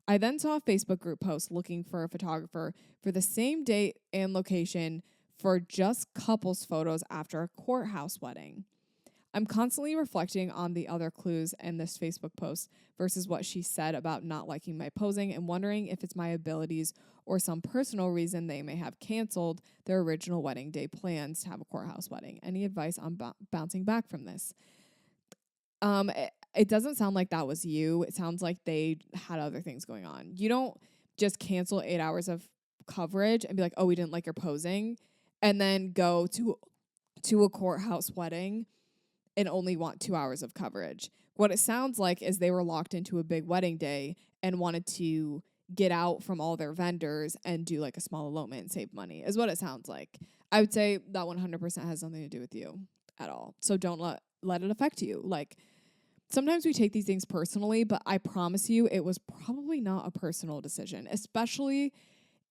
I then saw a Facebook group post looking for a photographer for the same date and location for just couples photos after a courthouse wedding. I'm constantly reflecting on the other clues in this Facebook post versus what she said about not liking my posing and wondering if it's my abilities or some personal reason they may have canceled their original wedding day plans to have a courthouse wedding. Any advice on bouncing back from this? It doesn't sound like that was you. It sounds like they had other things going on. You don't just cancel 8 hours of coverage and be like, oh, we didn't like your posing, and then go to a courthouse wedding and only want 2 hours of coverage. What it sounds like is they were locked into a big wedding day and wanted to get out from all their vendors and do like a small elopement and save money, is what it sounds like. I would say that 100% has nothing to do with you at all. So don't let it affect you. Like, sometimes we take these things personally, but I promise you it was probably not a personal decision, especially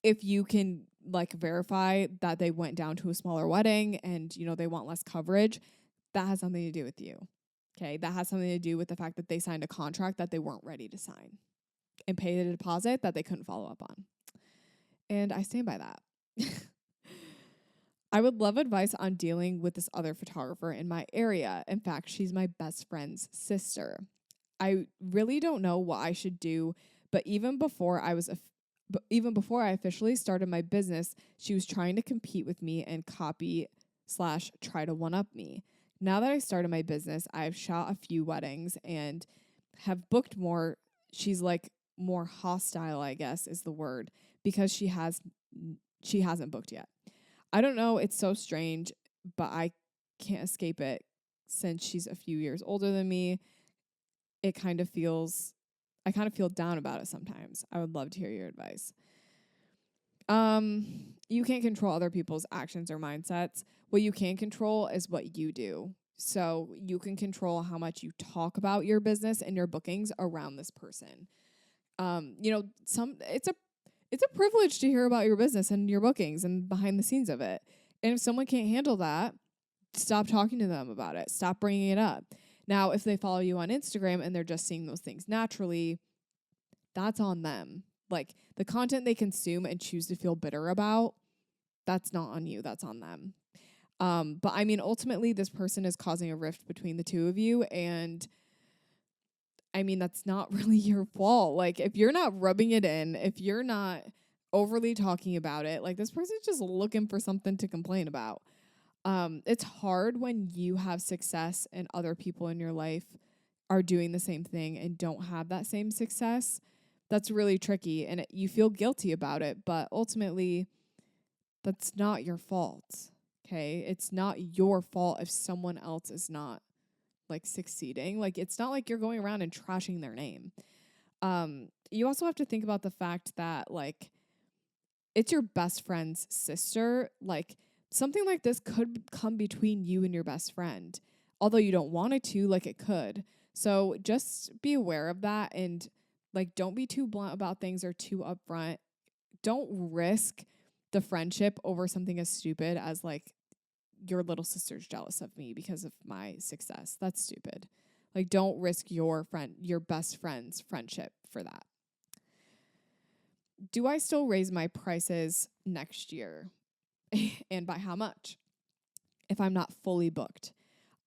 if you can like verify that they went down to a smaller wedding and, you know, they want less coverage. That has something to do with you. Okay. That has something to do with the fact that they signed a contract that they weren't ready to sign and paid a deposit that they couldn't follow up on. And I stand by that. I would love advice on dealing with this other photographer in my area. In fact, she's my best friend's sister. I really don't know what I should do, but even before I officially started my business, she was trying to compete with me and copy/try to one up me. Now that I started my business, I've shot a few weddings and have booked more. She's like more hostile, I guess is the word, because she hasn't booked yet. I don't know, it's so strange, but I can't escape it since she's a few years older than me. I kind of feel down about it sometimes. I would love to hear your advice. You can't control other people's actions or mindsets. What you can control is what you do. So you can control how much you talk about your business and your bookings around this person. It's a privilege to hear about your business and your bookings and behind the scenes of it. And if someone can't handle that, stop talking to them about it. Stop bringing it up. Now, if they follow you on Instagram and they're just seeing those things naturally, that's on them. Like, the content they consume and choose to feel bitter about, that's not on you. That's on them. But I mean, ultimately, this person is causing a rift between the two of you. And I mean, that's not really your fault. Like, if you're not rubbing it in, if you're not overly talking about it, like, this person's just looking for something to complain about. It's hard when you have success and other people in your life are doing the same thing and don't have that same success. That's really tricky, and you feel guilty about it, but ultimately, that's not your fault, okay? It's not your fault if someone else is not, like, succeeding. Like, it's not like you're going around and trashing their name. You also have to think about the fact that, like, it's your best friend's sister. Like, something like this could come between you and your best friend. Although you don't want it to, like, it could. So just be aware of that and, like, don't be too blunt about things or too upfront. Don't risk the friendship over something as stupid as, like, your little sister's jealous of me because of my success. That's stupid. Like, don't risk your best friend's friendship for that. Do I still raise my prices next year? And by how much? If I'm not fully booked.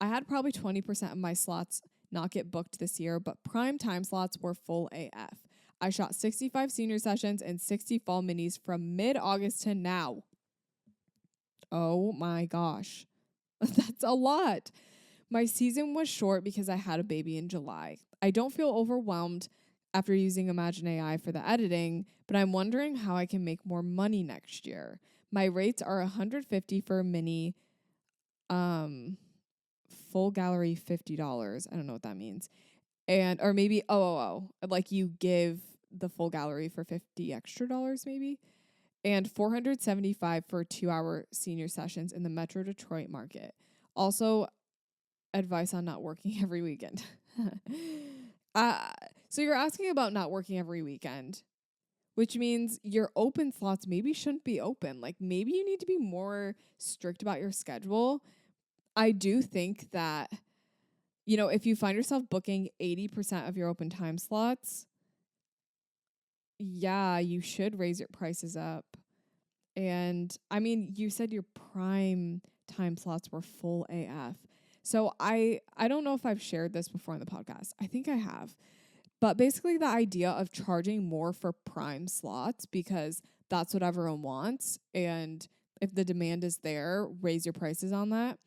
I had probably 20% of my slots not get booked this year, but prime time slots were full AF. I shot 65 senior sessions and 60 fall minis from mid-August to now. Oh my gosh. That's a lot. My season was short because I had a baby in July. I don't feel overwhelmed after using Imagine AI for the editing, but I'm wondering how I can make more money next year. My rates are $150 for a mini, full gallery $50. I don't know what that means. And or maybe like you give the full gallery for $50 extra maybe. And $475 for 2-hour senior sessions in the Metro Detroit market. Also, advice on not working every weekend. So you're asking about not working every weekend, which means your open slots maybe shouldn't be open. Like, maybe you need to be more strict about your schedule. I do think that, you know, if you find yourself booking 80% of your open time slots, yeah, you should raise your prices up. And I mean, you said your prime time slots were full AF. So I don't know if I've shared this before on the podcast. I think I have. But basically the idea of charging more for prime slots because that's what everyone wants. And if the demand is there, raise your prices on that.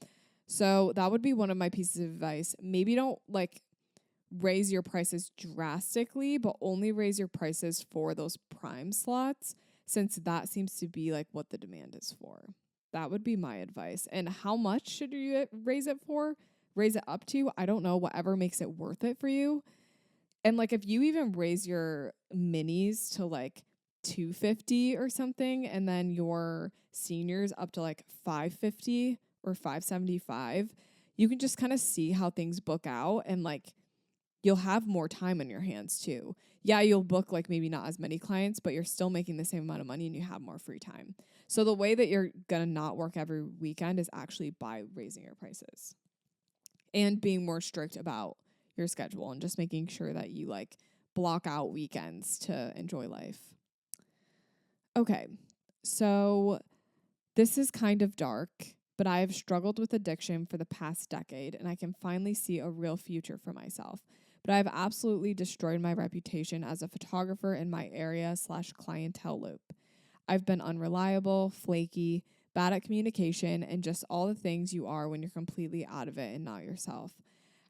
So that would be one of my pieces of advice. Maybe don't like raise your prices drastically, but only raise your prices for those prime slots, since that seems to be like what the demand is for. That would be my advice. And how much should you raise it for? raise it up to, I don't know, whatever makes it worth it for you. And like if you even raise your minis to like 250 or something, and then your seniors up to like 550 or 575, you can just kind of see how things book out, and like you'll have more time on your hands too. Yeah, you'll book like maybe not as many clients, but you're still making the same amount of money and you have more free time. So the way that you're going to not work every weekend is actually by raising your prices and being more strict about your schedule and just making sure that you like block out weekends to enjoy life. Okay, so this is kind of dark, but I have struggled with addiction for the past decade, and I can finally see a real future for myself. But I have absolutely destroyed my reputation as a photographer in my area / clientele loop. I've been unreliable, flaky, bad at communication, and just all the things you are when you're completely out of it and not yourself.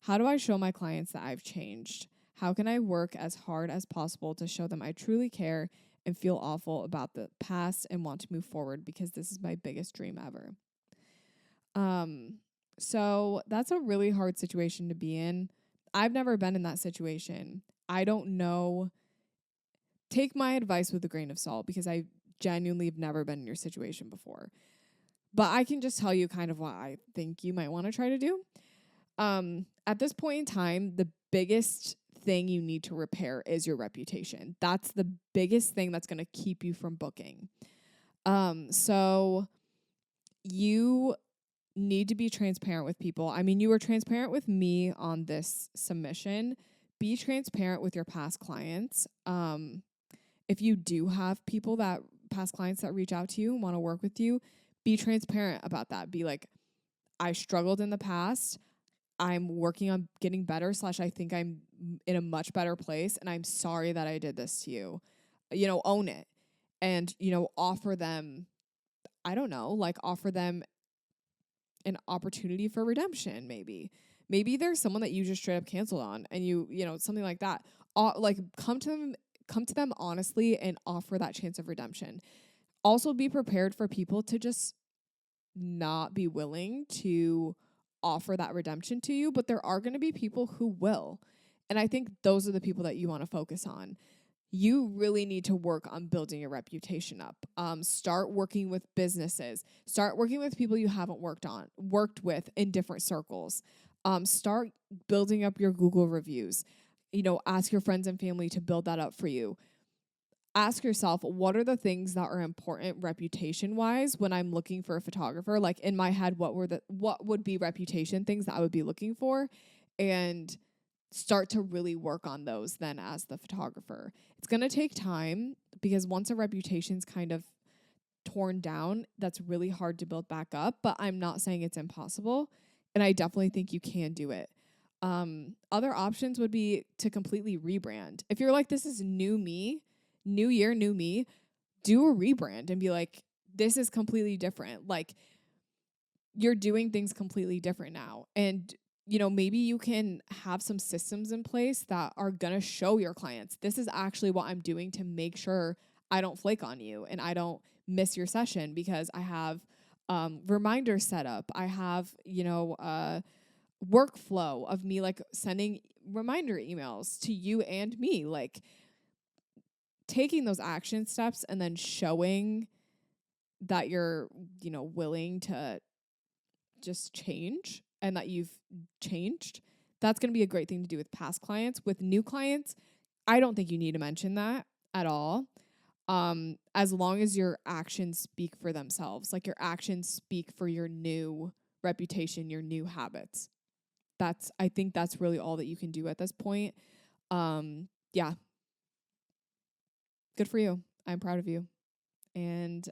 How do I show my clients that I've changed? How can I work as hard as possible to show them I truly care and feel awful about the past and want to move forward, because this is my biggest dream ever? So that's a really hard situation to be in. I've never been in that situation. I don't know. Take my advice with a grain of salt, because I genuinely have never been in your situation before. But I can just tell you kind of what I think you might want to try to do. At this point in time, the biggest thing you need to repair is your reputation. That's the biggest thing that's going to keep you from booking. So you need to be transparent with people. I mean, you were transparent with me on this submission. Be transparent with your past clients. If you do have past clients that reach out to you and want to work with you, be transparent about that. Be like, I struggled in the past. I'm working on getting better / I think I'm in a much better place, and I'm sorry that I did this to you. Own it. And, offer them, I don't know, like offer them an opportunity for redemption. Maybe there's someone that you just straight up canceled on, and something like that. Like come to them honestly and offer that chance of redemption. Also be prepared for people to just not be willing to offer that redemption to you, but there are going to be people who will. And I think those are the people that you want to focus on. You really need to work on building your reputation up. Start working with businesses. Start working with people you haven't worked with in different circles. Start building up your Google reviews. Ask your friends and family to build that up for you. Ask yourself, what are the things that are important reputation-wise when I'm looking for a photographer? Like in my head, what would be reputation things that I would be looking for? And start to really work on those then as the photographer. It's going to take time, because once a reputation's kind of torn down, that's really hard to build back up, but I'm not saying it's impossible, and I definitely think you can do it. Other options would be to completely rebrand. If you're like, this is new me, new year, new me, do a rebrand and be like, this is completely different. Like, you're doing things completely different now. And, maybe you can have some systems in place that are going to show your clients, this is actually what I'm doing to make sure I don't flake on you and I don't miss your session, because I have reminders set up. I have, workflow of me like sending reminder emails to you and me, like taking those action steps and then showing that you're, willing to just change and that you've changed. That's going to be a great thing to do with past clients. With new clients, I don't think you need to mention that at all. As long as your actions speak for themselves, like your actions speak for your new reputation, your new habits. I think that's really all that you can do at this point. Yeah. Good for you. I'm proud of you. And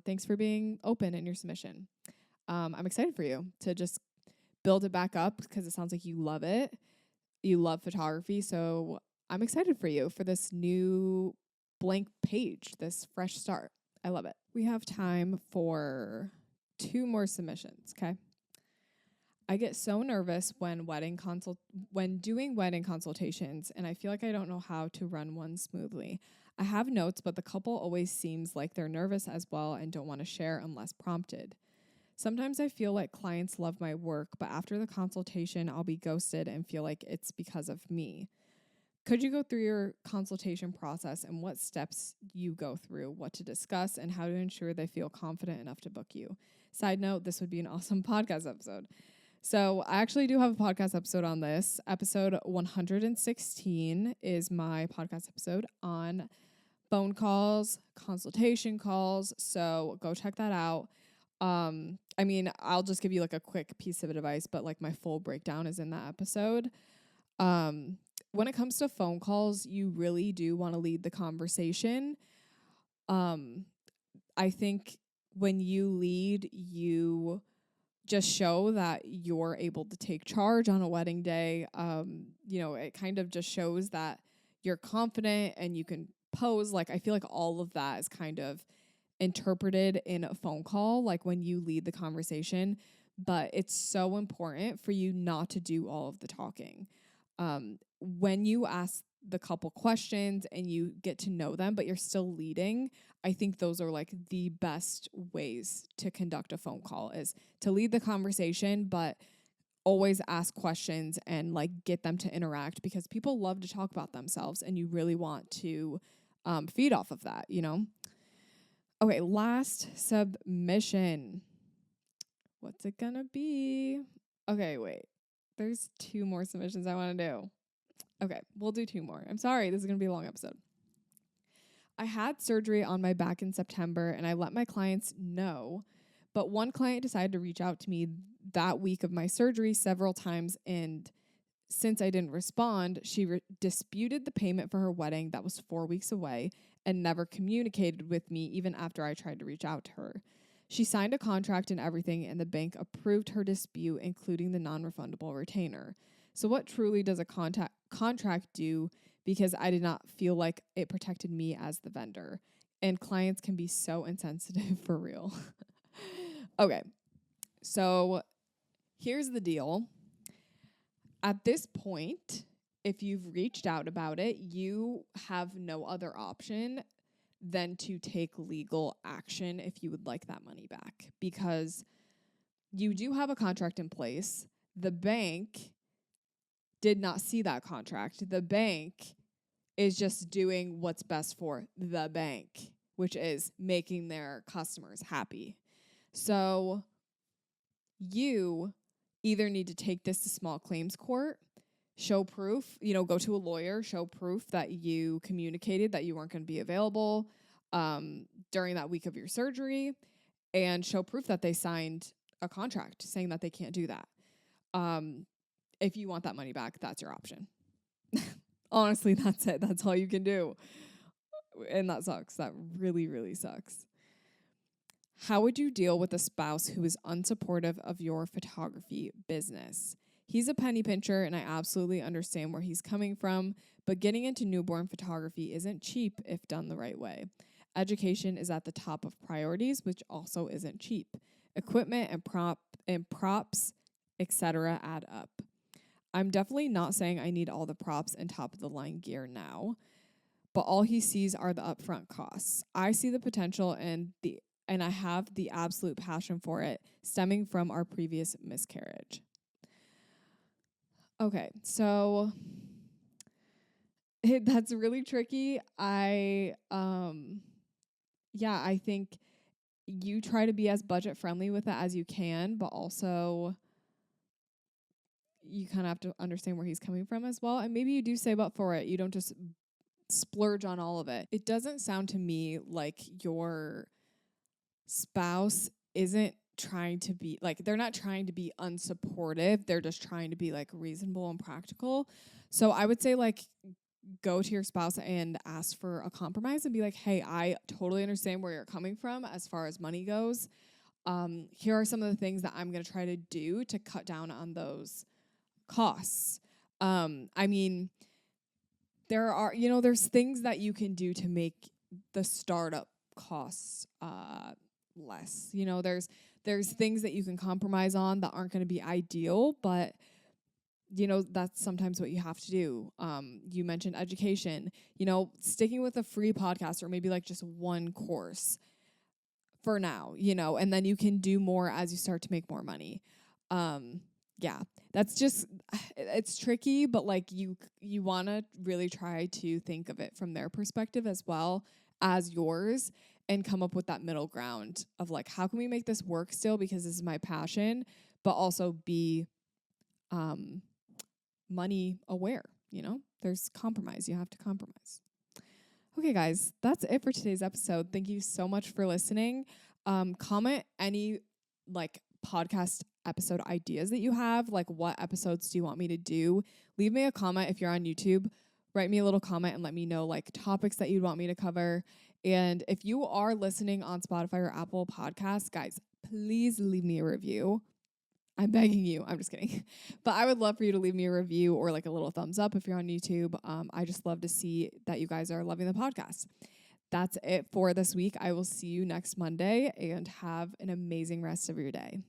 thanks for being open in your submission. I'm excited for you to just build it back up, because it sounds like you love it. You love photography. So I'm excited for you for this new blank page, this fresh start. I love it. We have time for 2 more submissions, okay? I get so nervous when doing wedding consultations, and I feel like I don't know how to run one smoothly. I have notes, but the couple always seems like they're nervous as well and don't want to share unless prompted. Sometimes I feel like clients love my work, but after the consultation, I'll be ghosted and feel like it's because of me. Could you go through your consultation process and what steps you go through, what to discuss, and how to ensure they feel confident enough to book you? Side note, this would be an awesome podcast episode. So I actually do have a podcast episode on this. Episode 116 is my podcast episode on phone calls, consultation calls. So go check that out. I'll just give you like a quick piece of advice, but like my full breakdown is in that episode. When it comes to phone calls, you really do want to lead the conversation. I think when you lead, you just show that you're able to take charge on a wedding day. It kind of just shows that you're confident and you can pose. Like, I feel like all of that is kind of interpreted in a phone call, like when you lead the conversation. But it's so important for you not to do all of the talking. When you ask the couple questions and you get to know them, but you're still leading, I think those are like the best ways to conduct a phone call, is to lead the conversation, but always ask questions and like get them to interact, because people love to talk about themselves and you really want to feed off of that, you know? Okay, last submission. What's it gonna be? Okay, wait. There's 2 more submissions I want to do. Okay, we'll do 2 more. I'm sorry, this is going to be a long episode. I had surgery on my back in September and I let my clients know, but one client decided to reach out to me that week of my surgery several times, and since I didn't respond, she disputed the payment for her wedding that was 4 weeks away and never communicated with me even after I tried to reach out to her. She signed a contract and everything, and the bank approved her dispute, including the non-refundable retainer. So what truly does a contract do? Because I did not feel like it protected me as the vendor. And clients can be so insensitive for real. Okay, so here's the deal. At this point, if you've reached out about it, you have no other option than to take legal action if you would like that money back, because you do have a contract in place. The bank did not see that contract. The bank is just doing what's best for the bank, which is making their customers happy. So you either need to take this to small claims court, show proof, go to a lawyer, show proof that you communicated that you weren't going to be available during that week of your surgery, and show proof that they signed a contract saying that they can't do that. If you want that money back, that's your option. Honestly, that's it. That's all you can do. And that sucks. That really, really sucks. How would you deal with a spouse who is unsupportive of your photography business? He's a penny pincher, and I absolutely understand where he's coming from, but getting into newborn photography isn't cheap if done the right way. Education is at the top of priorities, which also isn't cheap. Equipment and props, etc. add up. I'm definitely not saying I need all the props and top of the line gear now, but all he sees are the upfront costs. I see the potential and I have the absolute passion for it, stemming from our previous miscarriage. Okay, so that's really tricky. I think you try to be as budget friendly with it as you can, but also you kind of have to understand where he's coming from as well. And maybe you do save up for it. You don't just splurge on all of it. It doesn't sound to me like your spouse isn't trying to be like, they're not trying to be unsupportive. They're just trying to be like reasonable and practical. So I would say like go to your spouse and ask for a compromise and be like, hey, I totally understand where you're coming from as far as money goes. Here are some of the things that I'm going to try to do to cut down on those costs. There are, there's things that you can do to make the startup costs less. There's things that you can compromise on that aren't going to be ideal, but that's sometimes what you have to do. You mentioned education, sticking with a free podcast or maybe like just one course. for now, you know, and then you can do more as you start to make more money. Yeah, that's just, it's tricky, but like you want to really try to think of it from their perspective as well as yours, and come up with that middle ground of like, how can we make this work still because this is my passion, but also be money aware, you know? There's compromise. You have to compromise. Okay, guys, that's it for today's episode. Thank you so much for listening. Comment any like podcast episode ideas that you have. Like, what episodes do you want me to do? Leave me a comment if you're on YouTube. Write me a little comment and let me know like topics that you'd want me to cover. And if you are listening on Spotify or Apple Podcasts, guys, please leave me a review. I'm begging you. I'm just kidding. But I would love for you to leave me a review or like a little thumbs up if you're on YouTube. I just love to see that you guys are loving the podcast. That's it for this week. I will see you next Monday, and have an amazing rest of your day.